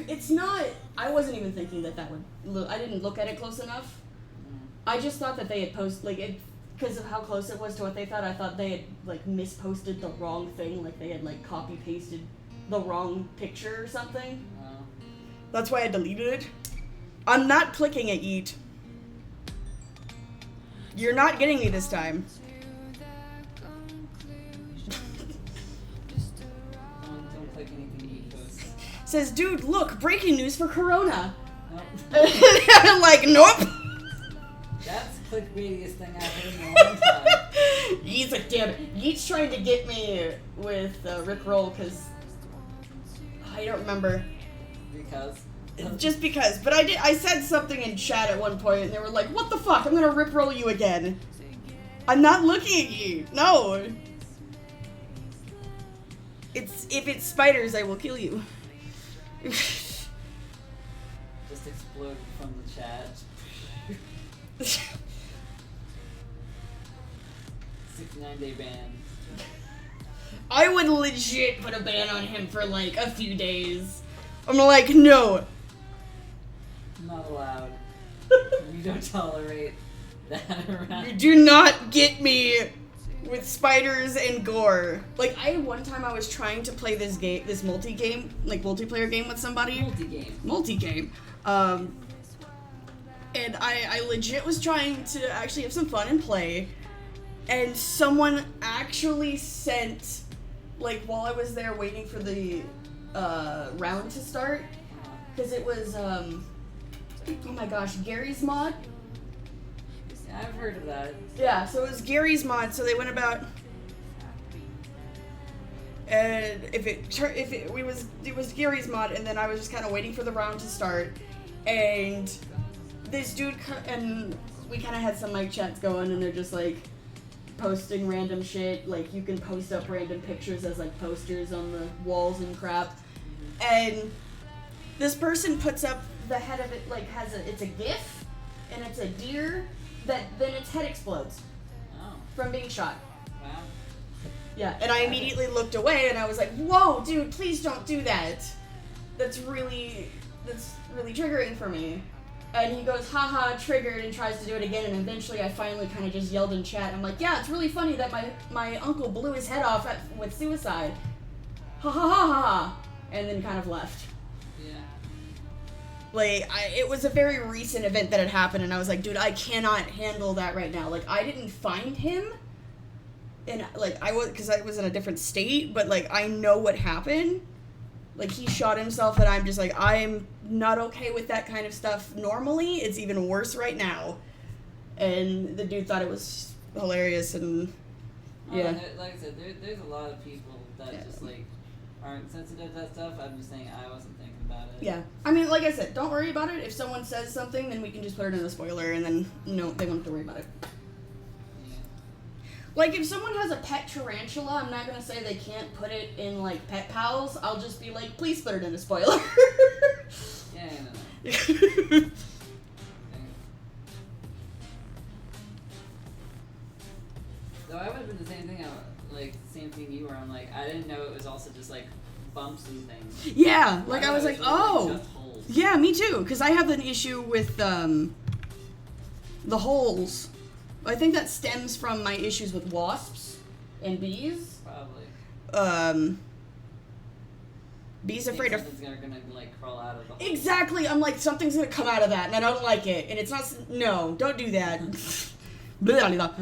it's not. I wasn't even thinking that would. I didn't look at it close enough. I just thought that they had posted like it because of how close it was to what they thought. I thought they had like misposted the wrong thing, like they had like copy pasted the wrong picture or something. Well, That's why I deleted it. I'm not clicking at Yeet. You're not getting me this time. don't click anything you post. says, dude, look, breaking news for Corona. Nope. I'm like, nope. That's the clickbaitiest thing I've heard in a long time. Yeet's like, damn it. Yeet's trying to get me with Rickroll because I don't remember. Because. Just because. But I said something in chat at one point and they were like, what the fuck? I'm gonna Rickroll you again. I'm not looking at you. No. If it's spiders, I will kill you. Just exploded from the chat. 69-day ban. I would legit put a ban on him for like a few days. I'm like, no. Not allowed. We don't tolerate that around. You do not get me with spiders and gore. Like, one time I was trying to play this multiplayer game with somebody. Multi-game. And I legit was trying to actually have some fun and play. And someone actually sent, like, while I was there waiting for the round to start, because it was, oh my gosh, Gary's mod. Yeah, I've heard of that. Yeah, so it was Gary's mod, so they went about, and it was Gary's mod, and then I was just kind of waiting for the round to start, and this dude, and we kind of had some mic chats going, and they're just like posting random shit, like you can post up random pictures as like posters on the walls and crap, and this person puts up the head of it, like it's a GIF, and it's a deer that then its head explodes from being shot. Wow. Yeah, and I immediately looked away and I was like, whoa, dude, please don't do that. That's really triggering for me. And he goes, haha, triggered, and tries to do it again, and eventually I finally kind of just yelled in chat. I'm like, yeah, it's really funny that my uncle blew his head off with suicide. Ha ha ha ha ha. And then kind of left. Yeah. Like, it was a very recent event that had happened, and I was like, dude, I cannot handle that right now. Like, I didn't find him, and, like, because I was in a different state, but, like, I know what happened. Like, he shot himself, and I'm just like, I'm not okay with that kind of stuff normally. It's even worse right now. And the dude thought it was hilarious, and, yeah. Like I said, there's a lot of people that just, like, aren't sensitive to that stuff. I'm just saying I wasn't thinking about it. Yeah. I mean, like I said, don't worry about it. If someone says something, then we can just put it in a spoiler, and then, no, they won't have to worry about it. Yeah. Like, if someone has a pet tarantula, I'm not gonna say they can't put it in, like, Pet Pals. I'll just be like, please put it in a spoiler. Yeah, no. So I would have been the same thing, same thing you were. I'm like, I didn't know it was also just, like, bumps and things. Yeah, like, I was like, oh. Just holes. Yeah, me too, because I have an issue with, the holes. I think that stems from my issues with wasps and bees. Probably. Bees afraid of... Something's gonna, like, crawl out of the hole. Exactly, I'm like, something's gonna come out of that, and I don't like it, and it's not... No, don't do that. Blah, blah, blah.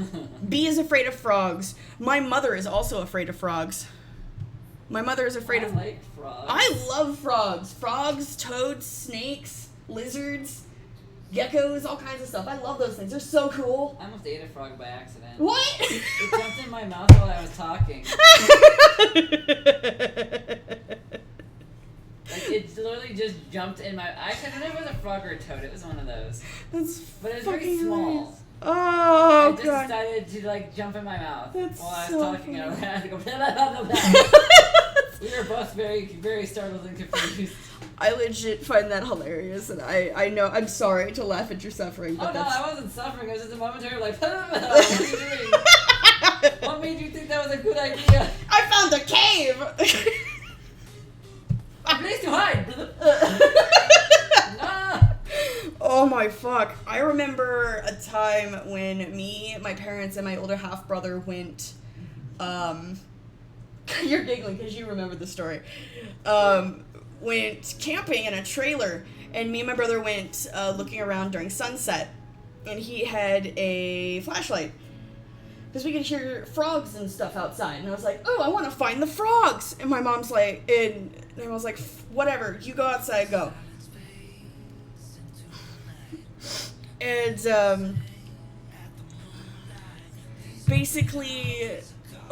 Bee is afraid of frogs. My mother is also afraid of frogs. My mother is afraid of... I like frogs. I love frogs. Frogs, toads, snakes, lizards, geckos, all kinds of stuff. I love those things. They're so cool. I almost ate a frog by accident. What? It jumped in my mouth while I was talking. Like, it literally just jumped in my... I don't know if it was a frog or a toad. It was one of those. That's But it was fucking very small. hilarious. Oh, I just God. decided to, like, jump in my mouth That's while I was so talking. funny. I had to go... Blah, blah, blah, blah. We were both very, very startled and confused. I legit find that hilarious, and I know, I'm sorry to laugh at your suffering, but Oh, no, that's... I wasn't suffering. It was just a momentary, like, what are you doing? What made you think that was a good idea? I found a cave! A place to hide! Nah! Oh my fuck. I remember a time when me, my parents, and my older half-brother went, you're giggling because you remember the story, went camping in a trailer, and me and my brother went looking around during sunset, and he had a flashlight. because we could hear frogs and stuff outside. And I was like, oh, I want to find the frogs. And my mom's like, and I was like, whatever, you go outside, go. And basically,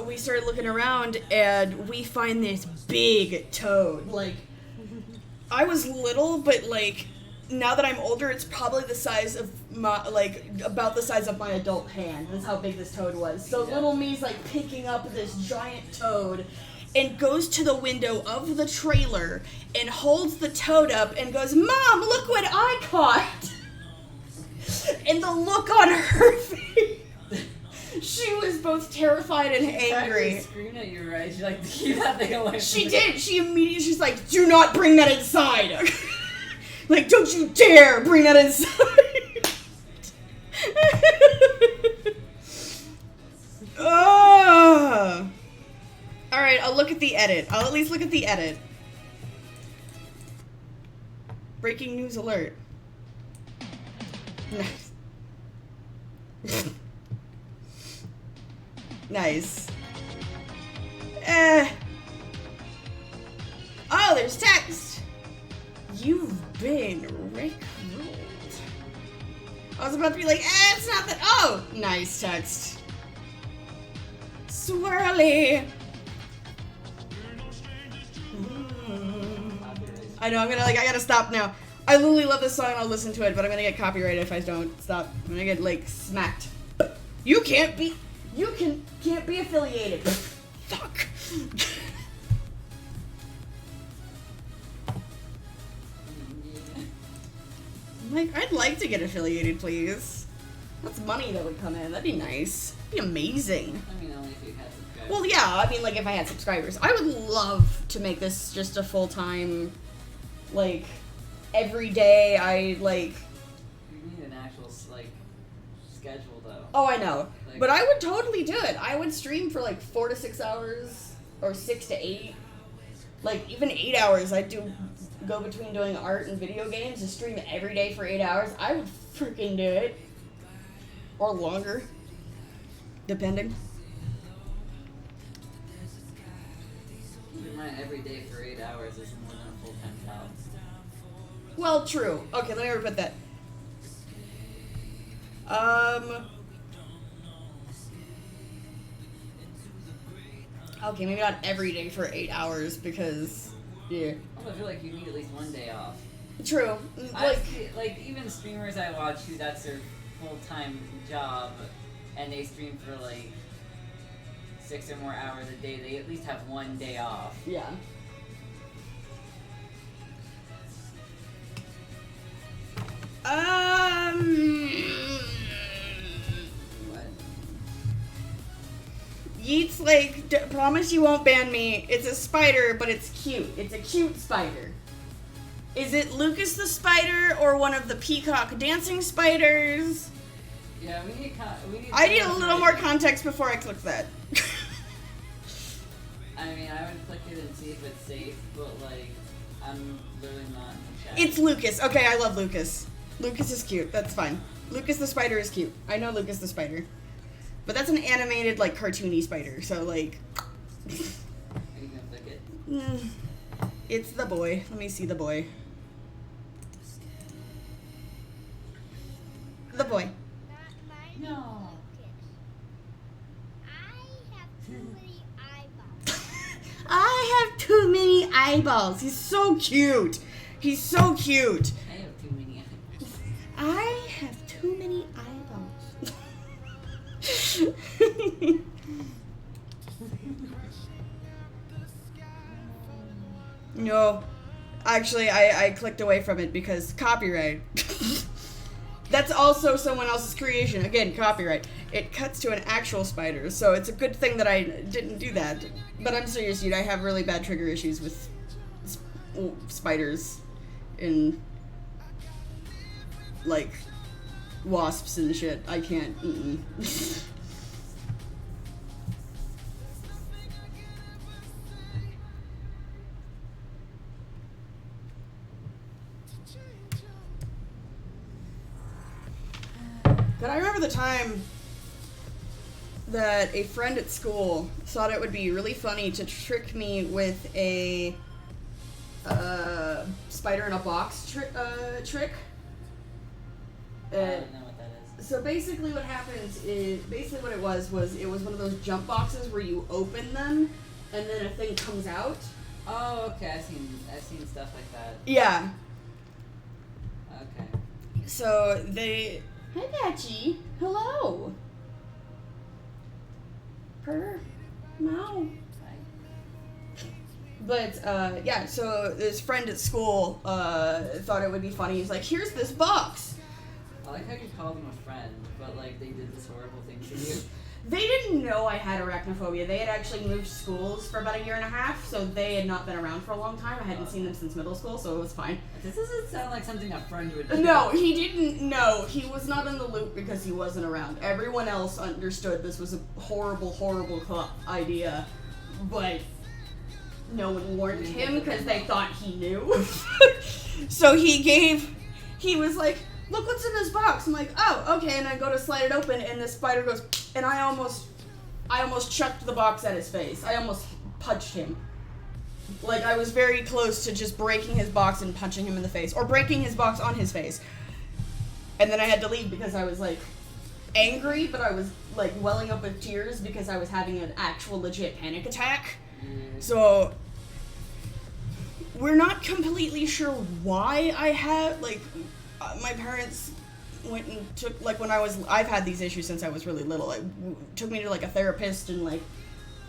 we started looking around, and we find this big toad. Like, I was little, but like, now that I'm older, it's probably the size of my, like, about the size of my adult hand. That's how big this toad was. So little me's like picking up this giant toad and goes to the window of the trailer and holds the toad up and goes, Mom, look what I caught! And the look on her face, she was both terrified and angry. Screamed at you, right? She like keep that thing away. She did. She immediately, she's like, do not bring that inside. Like, don't you dare bring that inside. Oh. All right, I'll look at the edit. I'll at least look at the edit. Breaking news alert. Nice. Nice. Oh, there's text. You've been rickrolled. I was about to be like, it's not that. Oh, nice text. Swirly. I know, I gotta stop now. I literally love this song and I'll listen to it, but I'm gonna get copyrighted if I don't stop. I'm gonna get, like, smacked. You can't be affiliated. Fuck. Like, I'd like to get affiliated, please. That's money that would come in. That'd be nice. That'd be amazing. I mean, only if you had subscribers. Well, yeah, I mean, like, if I had subscribers. I would love to make this just a full-time, like, every day I, like... You need an actual, like, schedule, though. Oh, I know. Like, But I would totally do it. I would stream for, like, 4 to 6 hours, or 6 to 8. Like, even 8 hours. I'd go between doing art and video games and stream every day for 8 hours. I would freaking do it. Or longer. Depending. keep in mind, every day for 8 hours is more than a full-time job. Well, true. Okay, let me repeat that. Okay, maybe not every day for 8 hours because, yeah. I feel like you need at least one day off. True. Like even streamers I watch who that's their full-time job, and they stream for like 6 or more hours a day, they at least have one day off. Yeah. What? Yeet's like, promise you won't ban me. It's a spider, but it's cute. It's a cute spider. Is it Lucas the spider or one of the peacock dancing spiders? Yeah, we need. I need a little more context before I click that. I mean, I would click it and see if it's safe, but like, I'm literally not in the chat. It's Lucas. Okay, I love Lucas. Lucas is cute. That's fine. Lucas the spider is cute. I know Lucas the spider. But that's an animated, like, cartoony spider, so, like... Are you gonna click it? It's the boy. Let me see the boy. The boy. No. I have too many eyeballs. He's so cute. He's so cute. I have too many. I have too many eyeballs. No. Actually, I clicked away from it because copyright. That's also someone else's creation. Again, copyright. It cuts to an actual spider, so it's a good thing that I didn't do that. But I'm serious, dude. I have really bad trigger issues with spiders and, like, wasps and shit. I can't. God, I remember the time that a friend at school thought it would be really funny to trick me with a spider in a box trick. I don't know what that is. So basically what happens is, what it was one of those jump boxes where you open them and then a thing comes out. Oh, okay. I've seen stuff like that. Yeah. Okay. So they... Hi, Patchy. Hello. Purr. Meow. But, yeah, so this friend at school thought it would be funny. He's like, here's this box. I like how you called them a friend, but like they did this horrible thing to you. They didn't know I had arachnophobia. They had actually moved schools for about a year and a half, so they had not been around for a long time. I hadn't seen them since middle school, so it was fine. This doesn't sound like something a friend would do. No, he didn't know. He was not in the loop because he wasn't around. Everyone else understood this was a horrible, horrible idea, but no one warned him because they thought he knew. So he was like, look what's in this box. I'm like, oh, okay, and I go to slide it open, and the spider goes, and I almost chucked the box at his face. I almost punched him. Like, I was very close to just breaking his box and punching him in the face, or breaking his box on his face. And then I had to leave because I was, like, angry, but I was, like, welling up with tears because I was having an actual legit panic attack. So, we're not completely sure why I had, like, my parents went and took, like, I've had these issues since I was really little. It took me to, like, a therapist and, like,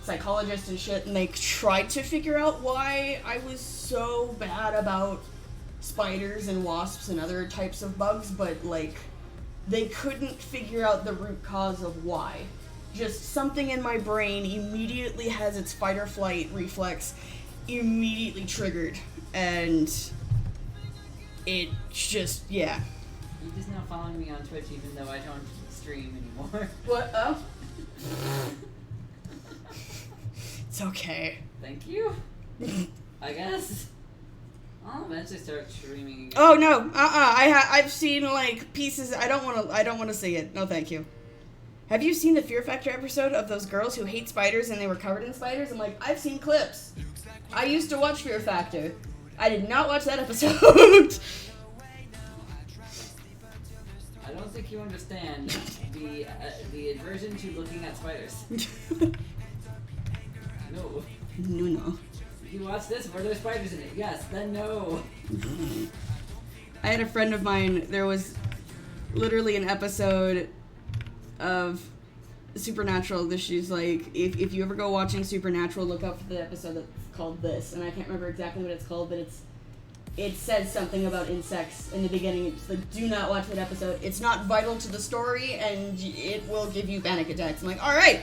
psychologist and shit, and they tried to figure out why I was so bad about spiders and wasps and other types of bugs, but, like, they couldn't figure out the root cause of why. Just something in my brain immediately has its fight or flight reflex immediately triggered, and it just, yeah. You're just now following me on Twitch even though I don't stream anymore. What? Oh? It's okay. Thank you. I guess. I'll eventually start streaming again. Oh no, I've seen like pieces. I don't want to see it. No, thank you. Have you seen the Fear Factor episode of those girls who hate spiders and they were covered in spiders? I'm like, I've seen clips. I used to watch Fear Factor. I did not watch that episode. I don't think you understand the aversion to looking at spiders. No. No. If you watch this, were there spiders in it? Yes, then no. I had a friend of mine, there was literally an episode of Supernatural that she's like, if you ever go watching Supernatural, look up for the episode that's called this. And I can't remember exactly what it's called, but it says something about insects in the beginning. It's like, do not watch that episode. It's not vital to the story, and it will give you panic attacks. I'm like, all right.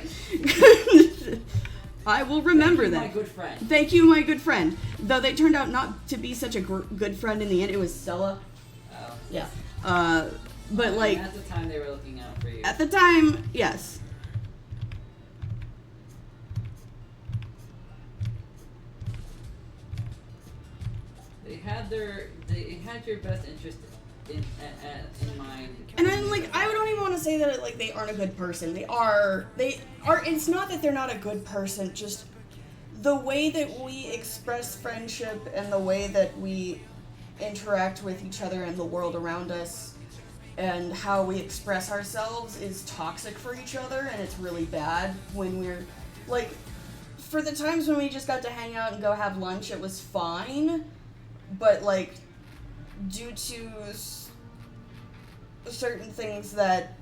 I will remember that. Thank you, my good friend. Thank you, my good friend. Though they turned out not to be such a good friend in the end. It was Stella. Oh. Yeah. But like... At the time, they were looking out for you. At the time, yes. They had your best interest in mind. And I'm like, I don't even want to say that like they aren't a good person. They are. It's not that they're not a good person. Just the way that we express friendship and the way that we interact with each other and the world around us, and how we express ourselves is toxic for each other, and it's really bad when we're like. For the times when we just got to hang out and go have lunch, it was fine, but like, due to certain things that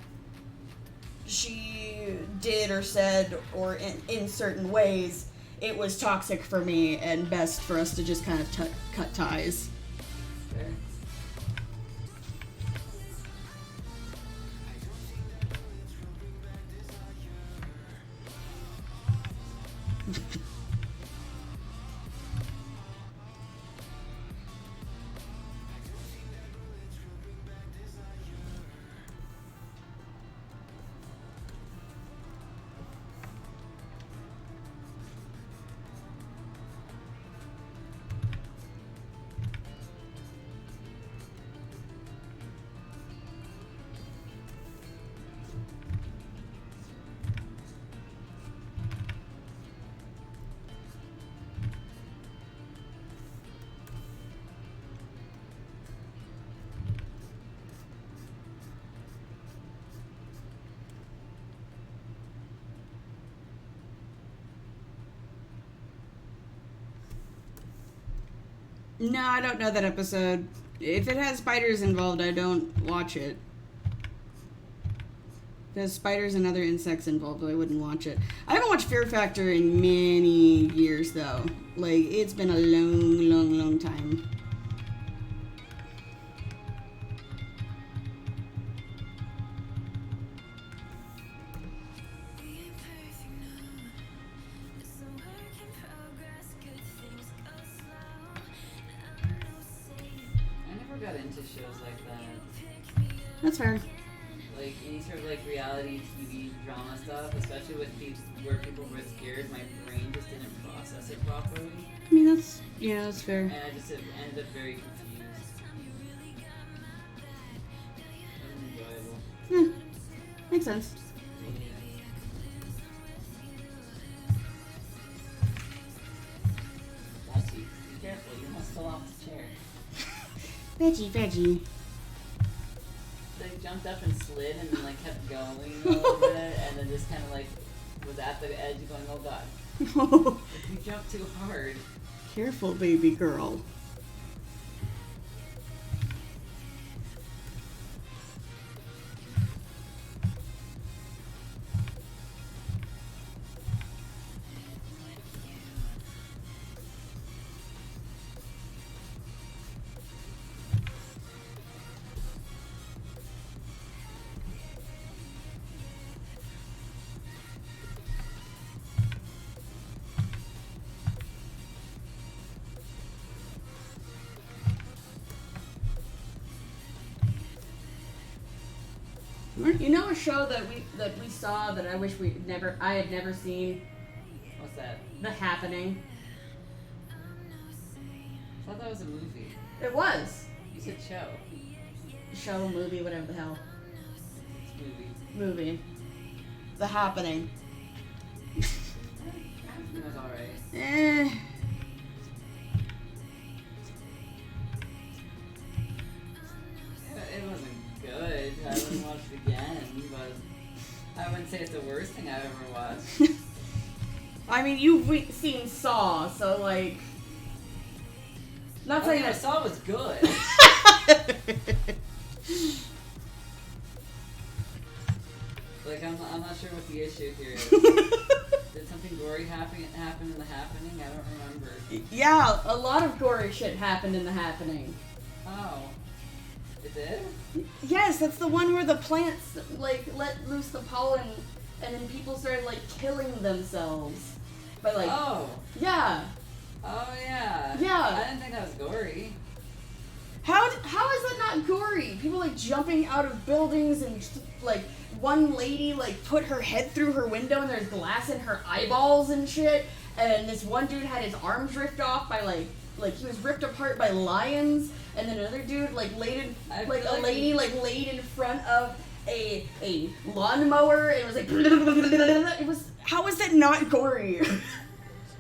she did or said or in certain ways, it was toxic for me and best for us to just kind of cut ties. Fair. No, I don't know that episode. If it has spiders involved, I don't watch it. If it has spiders and other insects involved, I wouldn't watch it. I haven't watched Fear Factor in many years, though. Like, it's been a long, long, long time. We ain't perfect, no. It's a work in progress. Good things go slow. I'm no saint. I never got into shows like that. Pick me up. That's fair. Like any sort of like reality TV drama stuff, especially with people where people were scared, my brain just didn't process it properly, I mean, that's fair. and I just ended up very confused. It wasn't enjoyable. Makes sense. Lassie, be careful, you almost fell off the chair. Veggie. They jumped up and slid and then like kept going a little bit, and then just kind of like was at the edge going, oh god, if you jump too hard. Careful, baby girl. You know a show that we saw that I wish I had never seen? What's that? The Happening. I thought that was a movie. It was. You said show. Show, movie, whatever the hell. It's movie. Movie. The Happening. It was alright. Eh. It wasn't good. I wouldn't watch it again, but I wouldn't say it's the worst thing I've ever watched. I mean, you've seen Saw, so like. Not saying I that. saw was good. Like I'm not sure what the issue here is. Did something gory happen in the Happening? I don't remember. Yeah, a lot of gory shit happened in The Happening. Oh, it did? Yes, that's the one where the plants like let loose the pollen, and then people started like killing themselves. By like, Oh, yeah. oh yeah. Yeah. I didn't think that was gory. How is that not gory? People like jumping out of buildings and like one lady like put her head through her window and there's glass in her eyeballs and shit. And this one dude had his arms ripped off by like he was ripped apart by lions. And then another dude like laid I like feel a like lady like laid in front of a lawnmower and it was like it was, how is that not gory?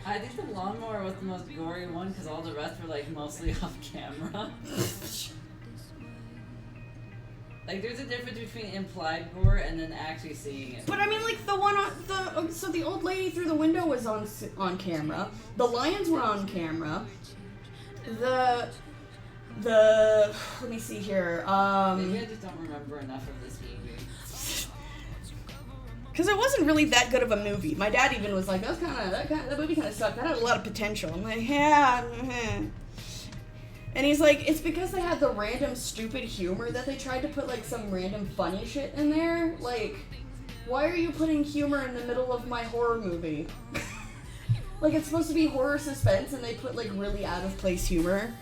I think the lawnmower was the most gory one because all the rest were like mostly off camera. Like there's a difference between implied gore and then actually seeing it. But I mean, like the one on so the old lady through the window was on camera. The lions were on camera. The let me see here. Maybe I just don't remember enough of this movie. Because it wasn't really that good of a movie. My dad even was like, that movie kind of sucked. That had a lot of potential. I'm like, yeah. And he's like, it's because they had the random stupid humor that they tried to put like some random funny shit in there. Like, why are you putting humor in the middle of my horror movie? Like, it's supposed to be horror suspense and they put like really out of place humor.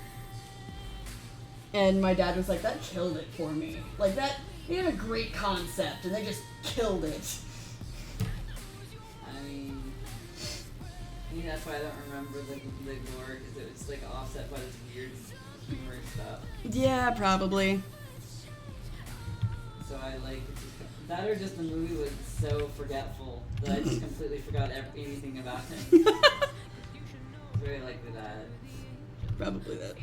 And my dad was like, that killed it for me. Like that, they had a great concept and they just killed it. I mean, maybe that's why I don't remember the gore because it was like offset by this weird humor stuff. Yeah, probably. So I like that, or just the movie was so forgetful that I just completely forgot anything about it. Very likely that. Probably that.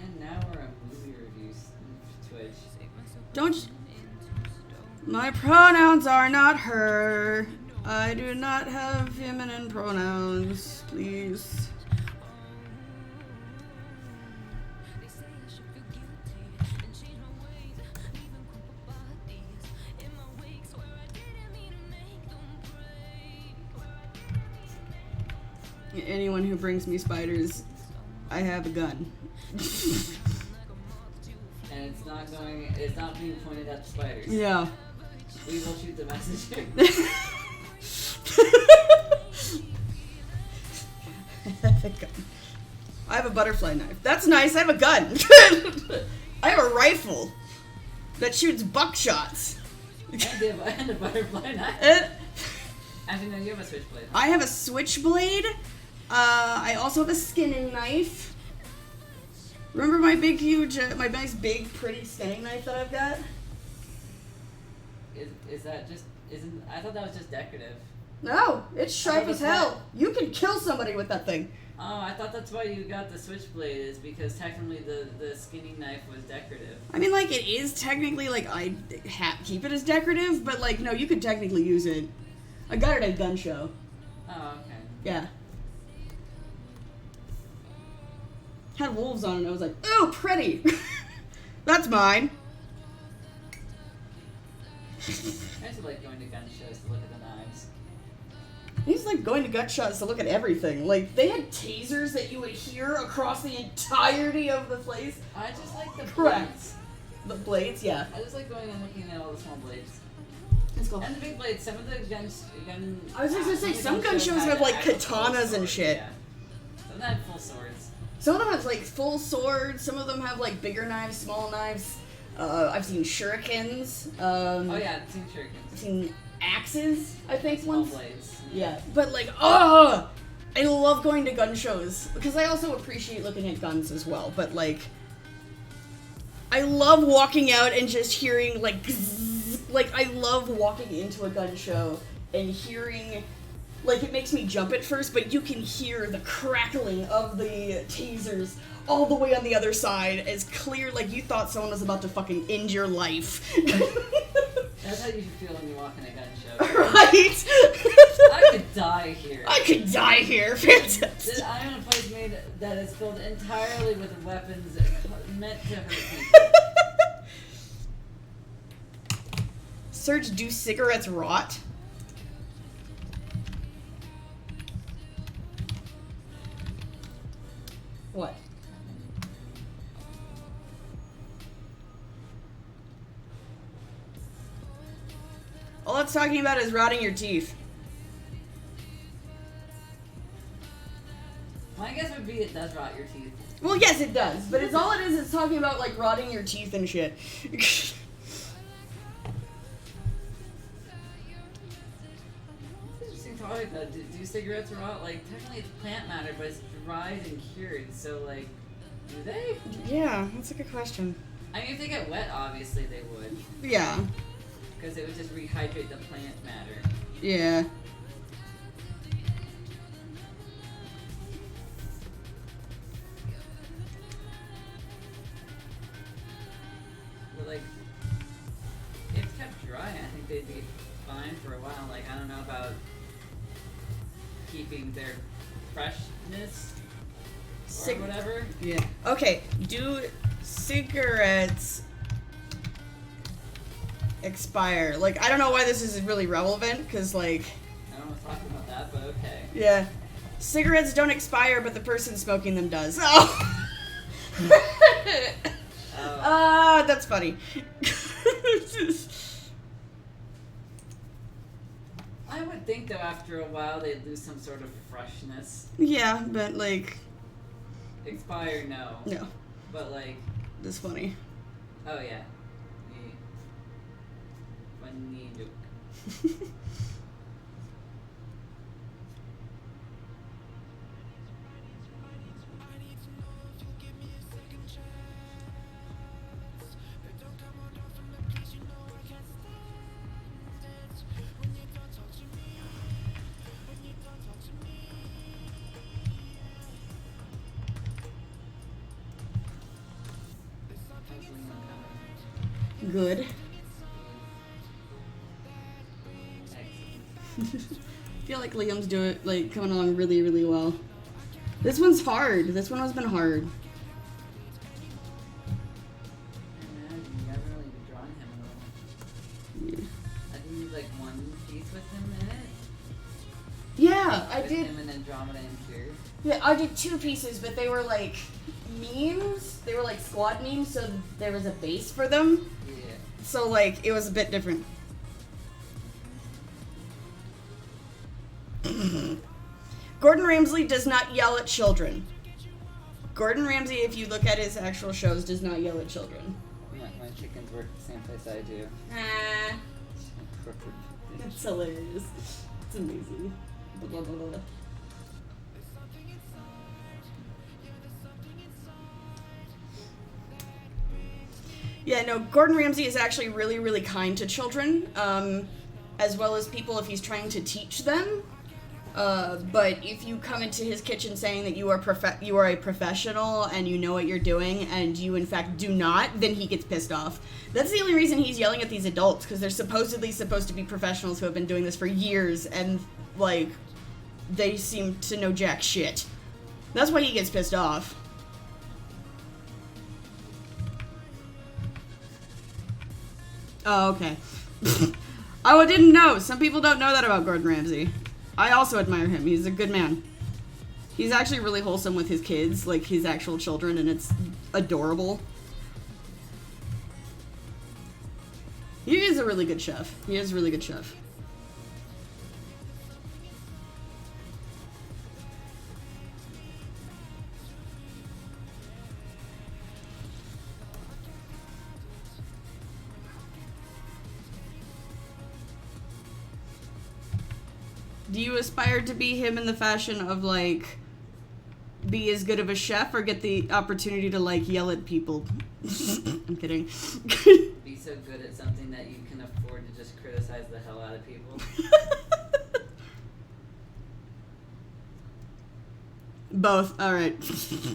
And now we're on movie reviews on Twitch. Don't. My pronouns are not her. I do not have feminine pronouns, please. Anyone who brings me spiders, I have a gun. And it's not being pointed at the spiders. Yeah. We will shoot the messenger. I have a butterfly knife. That's nice. I have a gun. I have a rifle that shoots buckshots. and a butterfly knife. Uh, Actually, no, you have a switchblade. I have a switchblade. I also have a skinning knife. Remember my big, huge, my nice, big, pretty skinning knife that I've got? Is that just... I thought that was just decorative. No, it's sharp thought as that's hell. You can kill somebody with that thing. Oh, I thought that's why you got the switchblade, is because technically the skinning knife was decorative. I mean, like, it is technically, like, I keep it as decorative, but, like, no, you could technically use it. I got it at a gun show. Oh, okay. Yeah. Had wolves on it, and I was like, ooh, pretty! That's mine. I used to like going to gun shows to look at the knives. He's like going to gut shots to look at everything. Like, they had tasers that you would hear across the entirety of the place. I just like the Correct. blades. The blades, yeah. I just like going and looking at all the small blades. Let's go. And the big blades, some of the guns... I was just gonna say, some some gun shows had have, like, actual full katanas and swords, shit. Yeah. Some of them had full swords. Some of them have, like, full swords. Some of them have, like, bigger knives, small knives. I've seen shurikens. Oh yeah, I've seen I've shurikens. seen axes, I think, Small once. blades. Yeah, but like, I love going to gun shows because I also appreciate looking at guns as well. But like, I love walking out and just hearing like, like I love walking into a gun show and hearing, like, it makes me jump at first, but you can hear the crackling of the tasers all the way on the other side, as clear like you thought someone was about to fucking end your life. That's how you should feel when you walk in a gun show. Right? I could die here. I could die here. Fantastic. I own a place made that is filled entirely with weapons meant to hurt people. Serge, do cigarettes rot? What? All it's talking about is rotting your teeth. My guess would be it does rot your teeth. Well, yes, it does, but it's all it is. It's talking about like rotting your teeth and shit. Interesting topic though. Do cigarettes rot? Like, technically it's plant matter, but it's dried and cured, so like, do they? Yeah, that's a good question. I mean, if they get wet, obviously they would. Yeah, Because it would just rehydrate the plant matter. yeah. But like, if kept dry, I think they'd be fine for a while. Like, I don't know about keeping their freshness or Cig- whatever. Yeah. Okay, do cigarettes expire? Like, I don't know why this is really relevant, because, like, I don't want to talk about that, but okay. yeah. Cigarettes don't expire, but the person smoking them does. Oh! That's funny. I would think though after a while they'd lose some sort of freshness. Yeah, but, like, Expire, no. no. But like, That's funny. oh yeah. Funny joke. Good. Excellent. I feel like Liam's coming along really, really well. This one's hard. This one has been hard. You haven't really drawn him at all. I think you like one piece with him in it. Yeah, I With did. him and Andromeda and Pure. Yeah, I did 2 pieces, but they were like memes. They were like squad memes, so there was a base for them. Yeah. So like it was a bit different. Gordon Ramsay does not yell at children. Gordon Ramsay, if you look at his actual shows, does not yell at children. My chickens work the same place I do. Ah, it's hilarious. It's amazing. Blah, blah, blah, blah. Yeah, no, Gordon Ramsay is actually really, really kind to children, as well as people if he's trying to teach them. But if you come into his kitchen saying that you are a professional and you know what you're doing, and you in fact do not, then he gets pissed off. That's the only reason he's yelling at these adults, because they're supposedly supposed to be professionals who have been doing this for years, and like they seem to know jack shit. That's why he gets pissed off. Oh, okay. Oh, I didn't know. Some people don't know that about Gordon Ramsay. I also admire him. He's a good man. He's actually really wholesome with his kids, like his actual children, and it's adorable. He is a really good chef. He is a really good chef. Do you aspire to be him in the fashion of, like, be as good of a chef or get the opportunity to, like, yell at people? I'm kidding. Be so good at something that you can afford to just criticize the hell out of people. Both. Alright.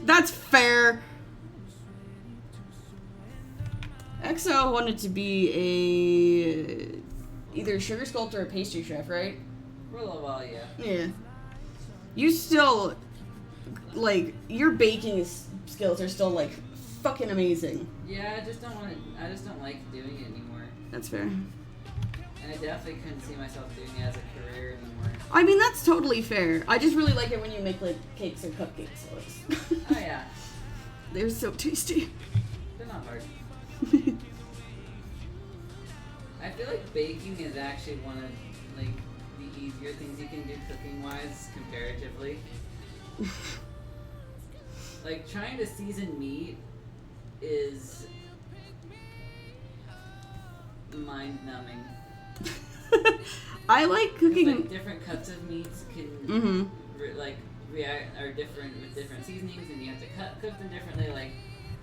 That's fair. EXO wanted to be either sugar sculptor or pastry chef, right? For a little while, yeah. Yeah. You still, like, your baking skills are still, like, fucking amazing. Yeah, I just don't like doing it anymore. That's fair. And I definitely couldn't see myself doing it as a career anymore. I mean, that's totally fair. I just really like it when you make, like, cakes or cupcakes. Oh, yeah. They're so tasty. They're not hard. I feel like baking is actually one of, like, the easier things you can do cooking-wise, comparatively. Like, trying to season meat is mind-numbing. I like 'Cause, cooking. like, different cuts of meats can, react, are different with different seasonings, and you have to cook them differently. Like,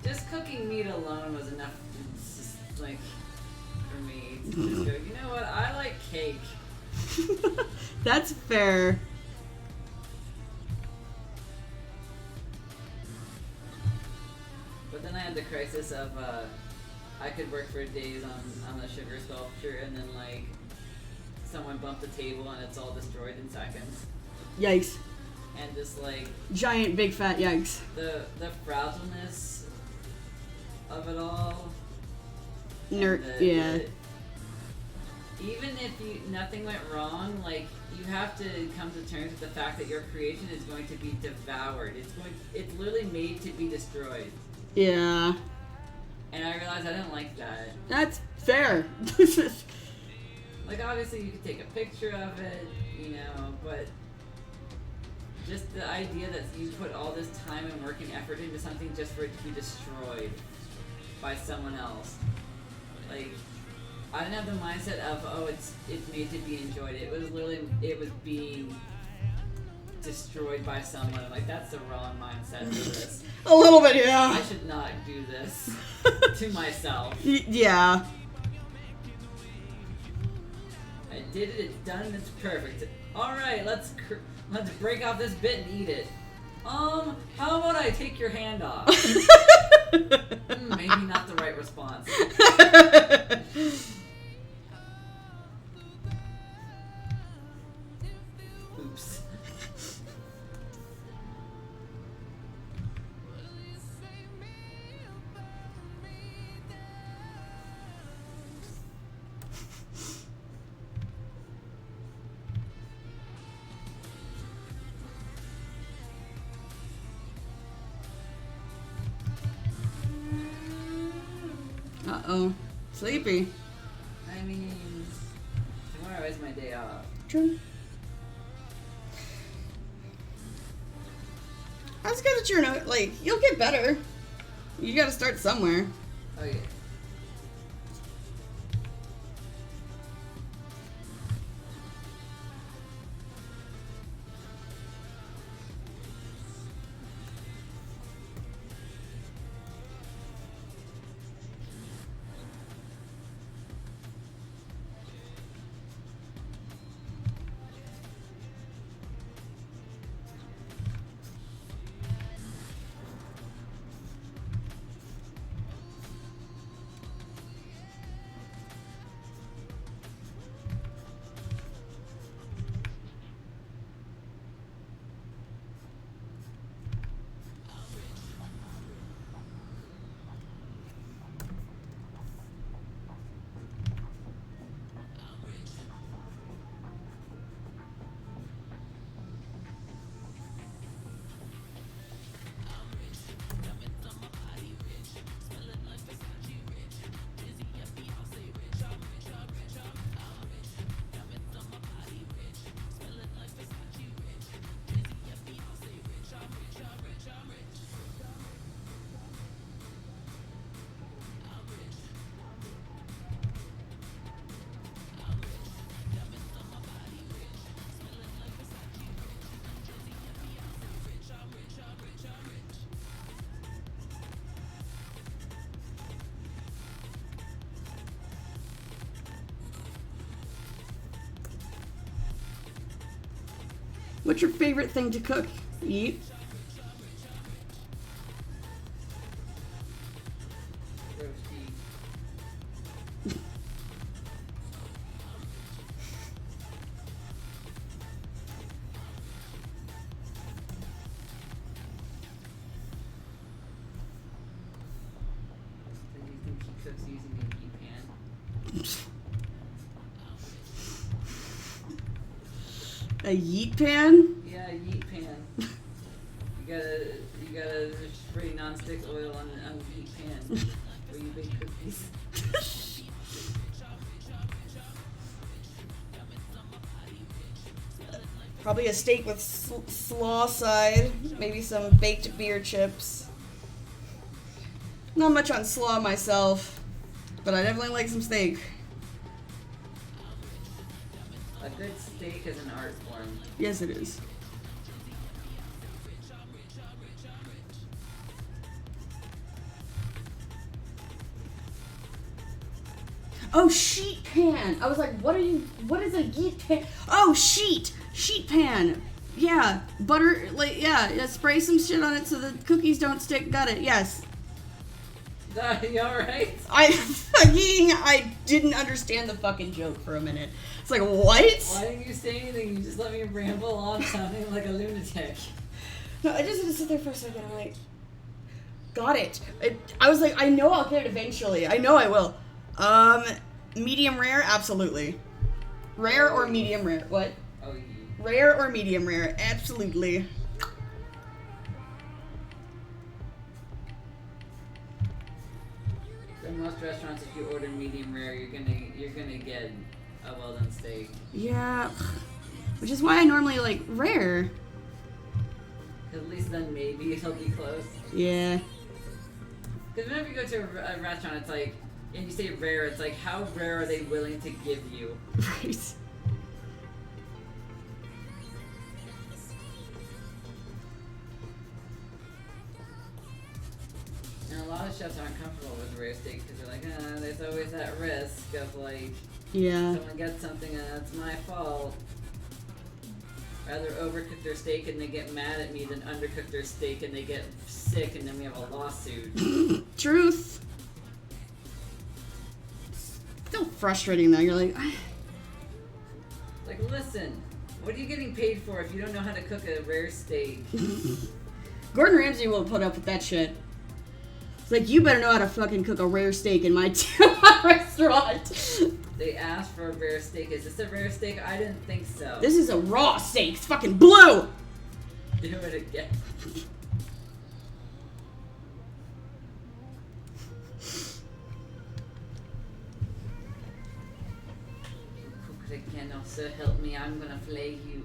just cooking meat alone was enough to just, like, for me to just go, you know what, I like cake. That's fair. But then I had the crisis of, I could work for days on a sugar sculpture, and then, like, someone bumped the table and it's all destroyed in seconds. Yikes. And just, like, Giant, big, fat yikes. the fragileness of it all. Nerd. and Yeah. Even if nothing went wrong, like, you have to come to terms with the fact that your creation is going to be devoured. It's literally made to be destroyed. Yeah. And I realized I didn't like that. That's fair. Like, obviously you could take a picture of it, you know, but just the idea that you put all this time and work and effort into something just for it to be destroyed by someone else. Like, I didn't have the mindset of, oh, it's made to be enjoyed. It was literally, it was being destroyed by someone. Like, that's the wrong mindset for this. A little bit, yeah. I should not do this to myself. Yeah. I did it, it's done, it's perfect. Alright, let's break off this bit and eat it. How about I take your hand off? Maybe not the right response. Uh-oh. Sleepy. I mean, tomorrow is my day off. True. That's good that you're not, like, you'll get better. You gotta start somewhere. Oh yeah. What's your favorite thing to cook? Eat? Roasty. Do you think he cooks using a heat pan? A yeet pan? Yeah, a heat pan. You gotta spray non-stick oil on the heat pan where you bake cookies. Probably a steak with slaw side. Maybe some baked beer chips. Not much on slaw myself, but I definitely like some steak. A good steak is an art form. Yes, it is. Oh, sheet pan. I was like, what is a yeet pan? Oh, sheet pan. Yeah, butter, like, yeah, spray some shit on it so the cookies don't stick. Got it, yes. You alright? I didn't understand the fucking joke for a minute. It's like, what? Why didn't you say anything? You just let me ramble on sounding like a lunatic. No, I just had to sit there for a second. I'm like, got it. I was like, I know I'll get it eventually. I know I will. Medium rare, absolutely. Rare or medium rare? What? Oh, yeah. Rare or medium rare? Absolutely. In most restaurants, if you order medium rare, you're gonna get a well done steak. Yeah, which is why I normally like rare. At least then maybe it'll be close. Yeah. Because whenever you go to a restaurant, it's like, and you say rare, it's like, how rare are they willing to give you? Right. And a lot of chefs aren't comfortable with rare steak because they're like, there's always that risk of like, Yeah. someone gets something and it's my fault. Rather overcook their steak and they get mad at me than undercook their steak and they get sick and then we have a lawsuit. Truth. Still frustrating though. You're like, Like, listen, what are you getting paid for if you don't know how to cook a rare steak? Gordon Ramsay will put up with that shit. It's like, you better know how to fucking cook a rare steak in my restaurant. They asked for a rare steak. Is this a rare steak? I didn't think so. This is a raw steak. It's fucking blue. Do it again. so help me, I'm gonna flay you.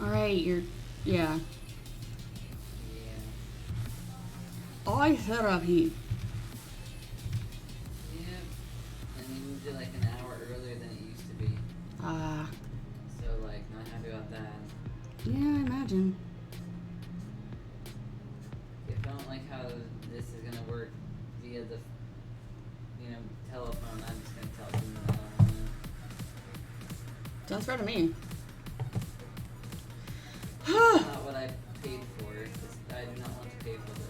Alright, you're. Yeah. Yeah. Ay, therapy. Yep. And they moved it like an hour earlier than it used to be. Ah. So, like, not happy about that. Yeah, I imagine. If I don't like how this is gonna work via the, telephone, I'm just gonna tell them that I don't wanna. Sounds fair to me. It's not what I paid for. I do not want to pay for this.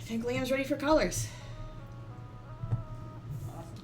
think Liam's ready for colors. Awesome.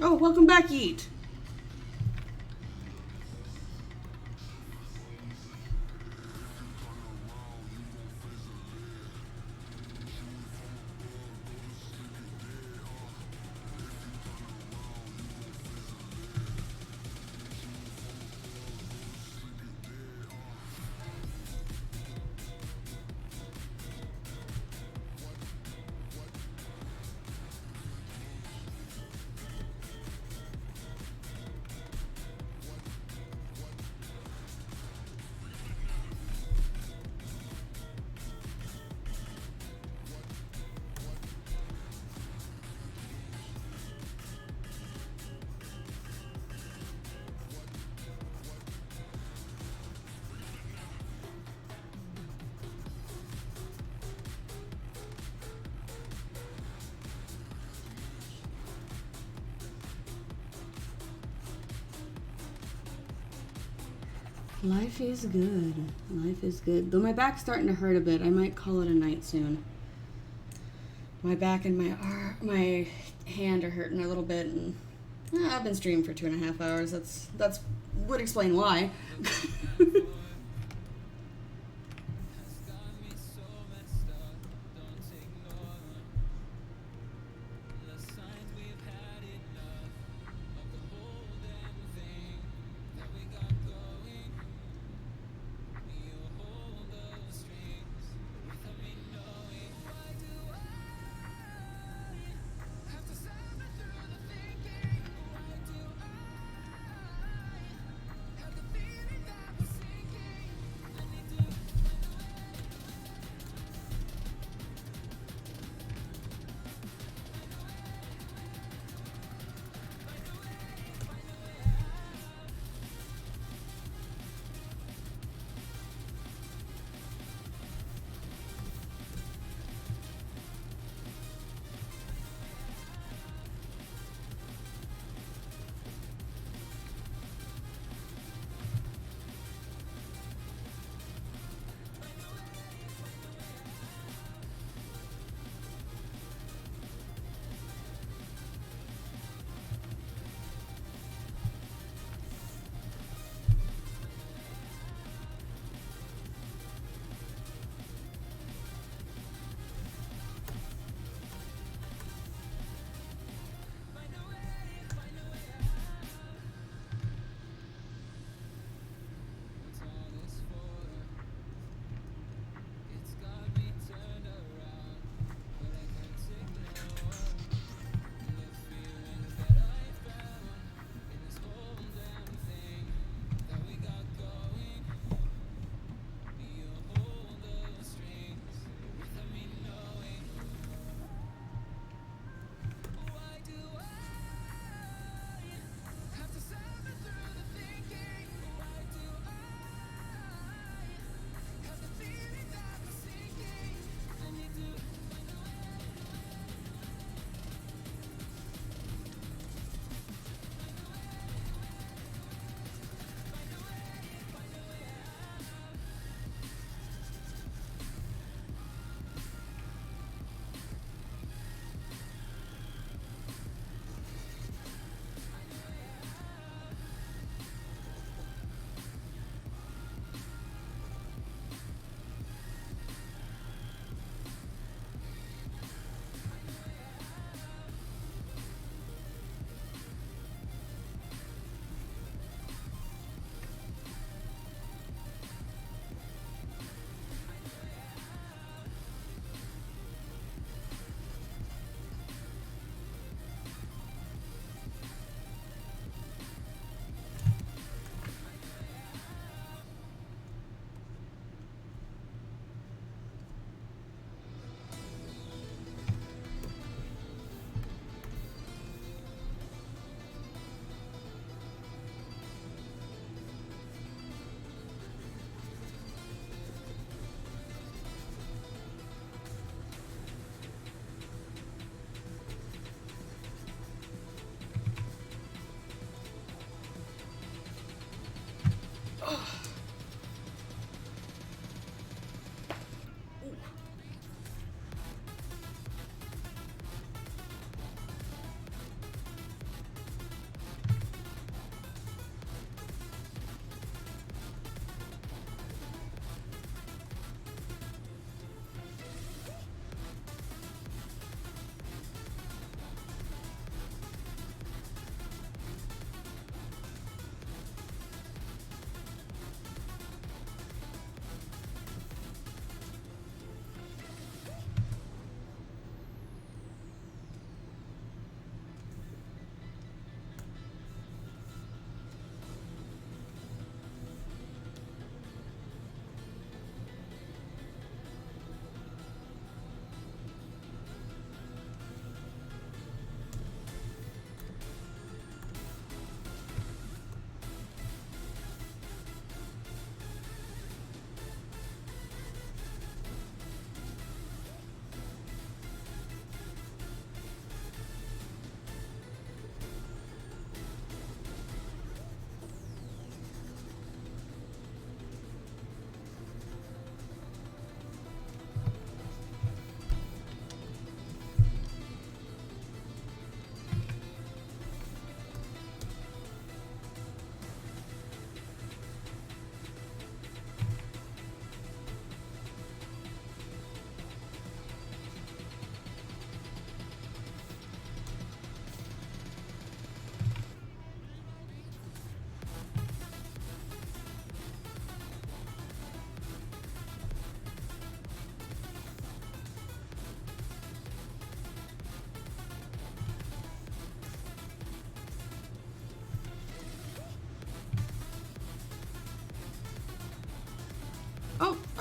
Oh, welcome back, Yeet. Life is good. Life is good. Though my back's starting to hurt a bit, I might call it a night soon. My back and my hand are hurting a little bit, and I've been streaming for 2.5 hours. That's would explain why.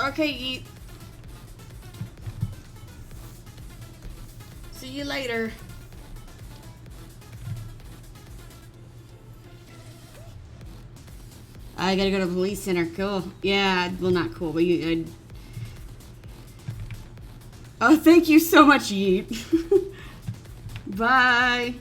Okay, Yeet. See you later. I gotta go to the police center. Cool. Yeah, well, not cool, but you. Oh, thank you so much, Yeet. Bye.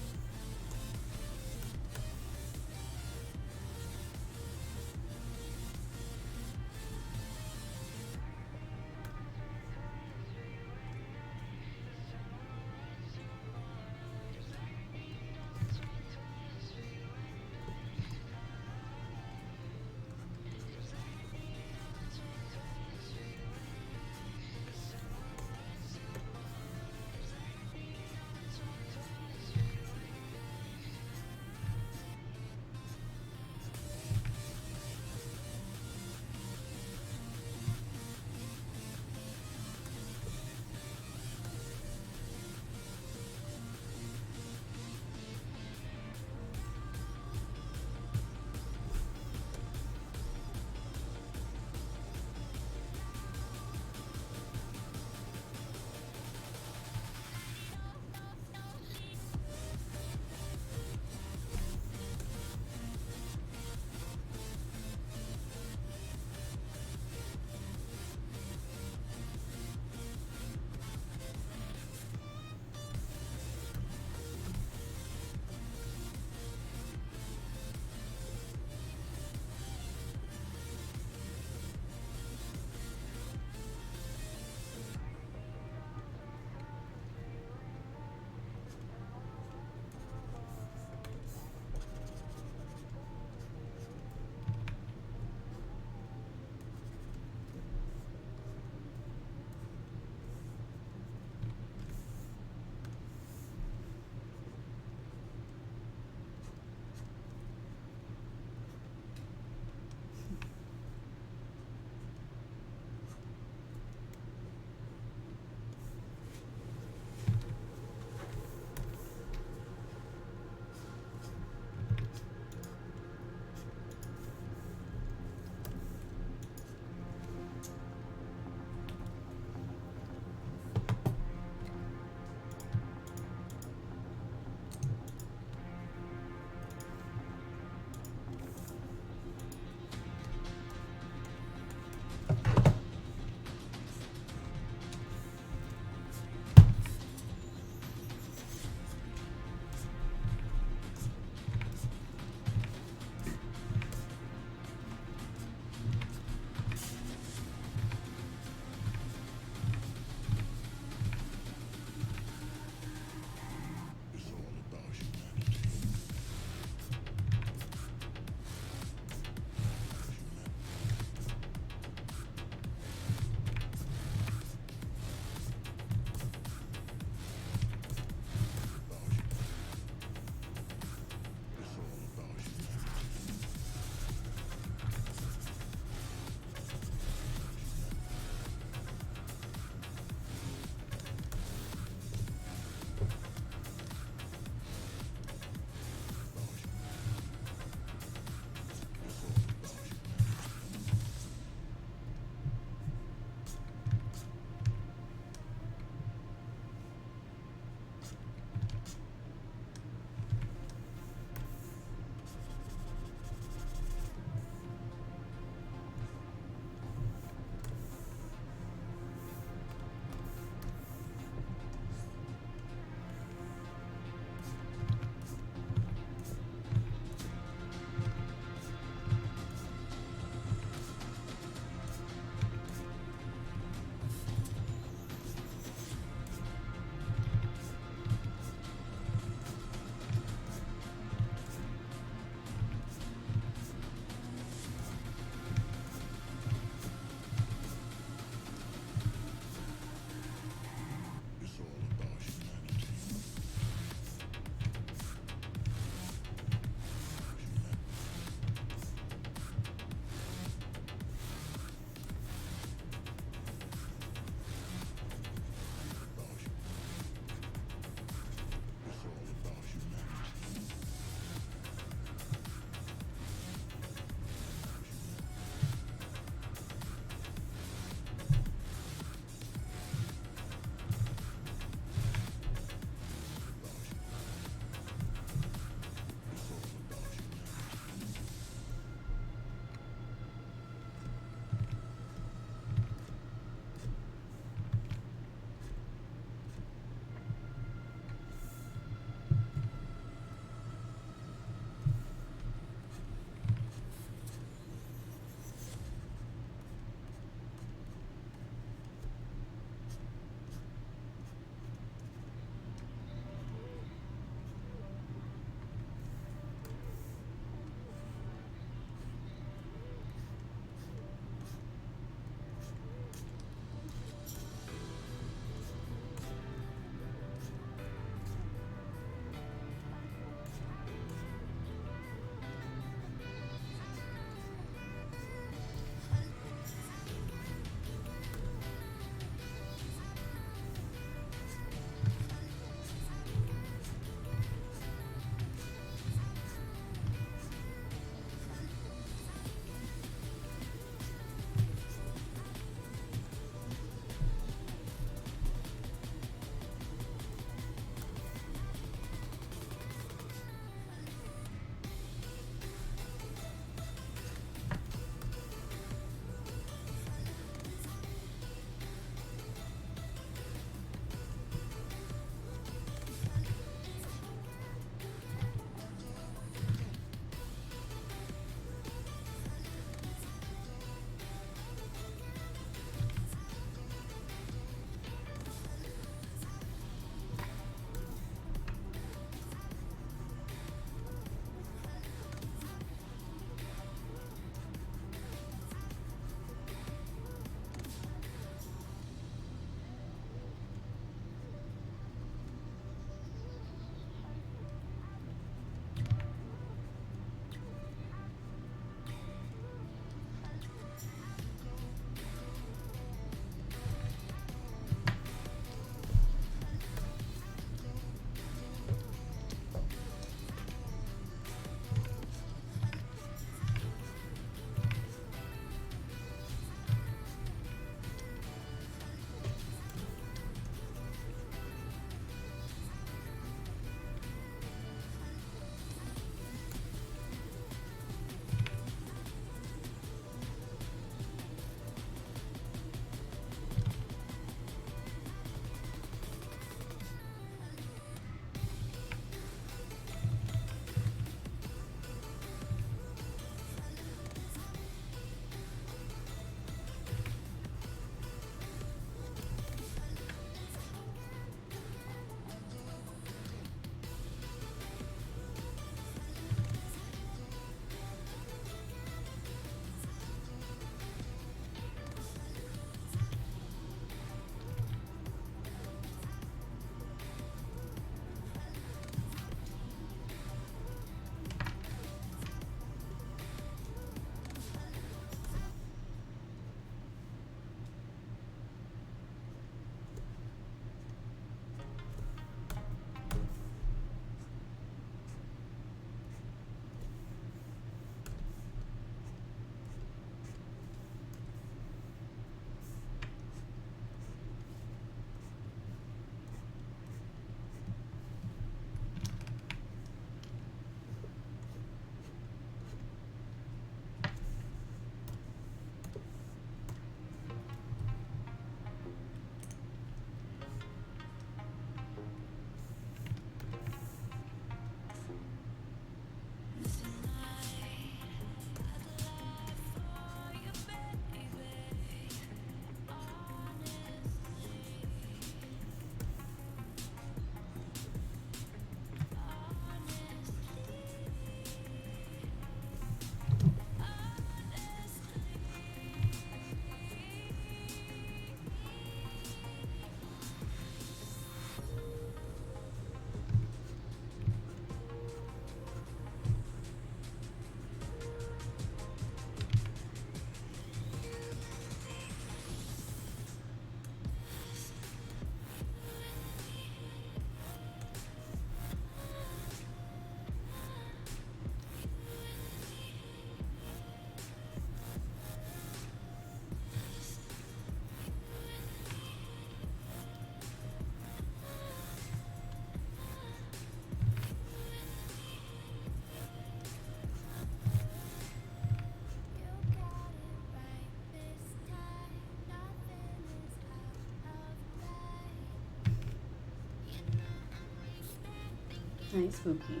Hi, Spooky. You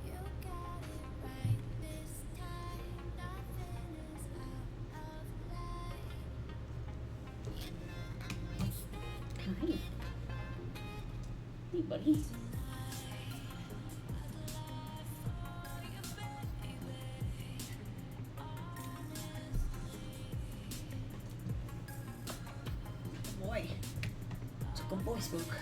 got it right this time. Nothing is out of line. Hi. Hey, buddy. Boy. It's a good boy, Spook.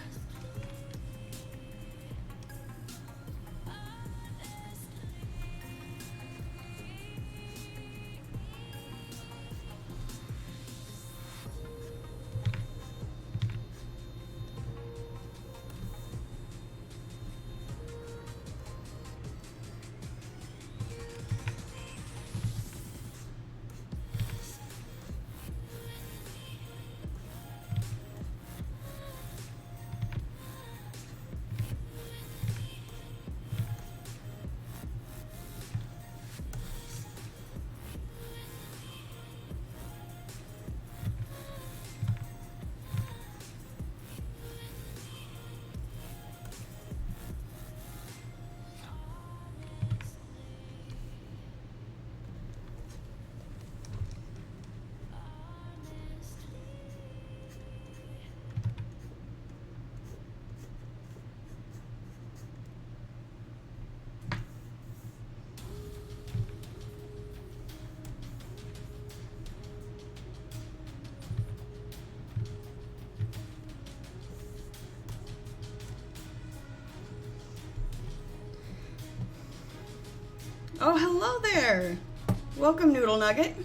Oh, hello there. Welcome, Noodle Nugget.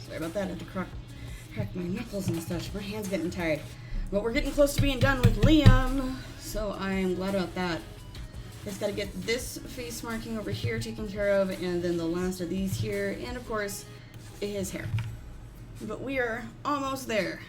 Sorry about that. I had to crack my knuckles and such. My hand's getting tired. But we're getting close to being done with Liam, so I'm glad about that. Just gotta get this face marking over here taken care of, and then the last of these here, and of course, his hair. But we are almost there.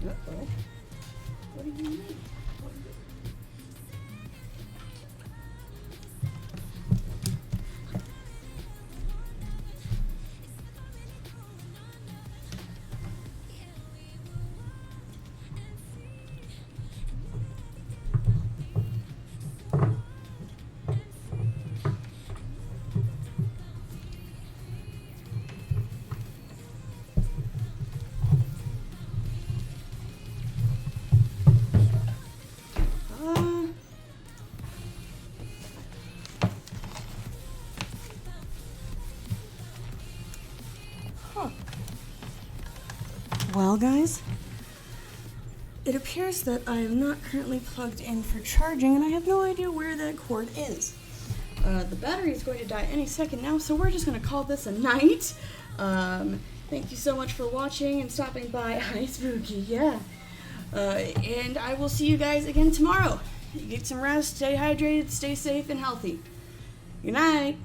Uh-oh. What do you mean? Well, guys, it appears that I am not currently plugged in for charging, and I have no idea where that cord is. The battery is going to die any second now, so we're just going to call this a night. Thank you so much for watching and stopping by. Hi, Spooky, yeah. And I will see you guys again tomorrow. Get some rest, stay hydrated, stay safe and healthy. Good night.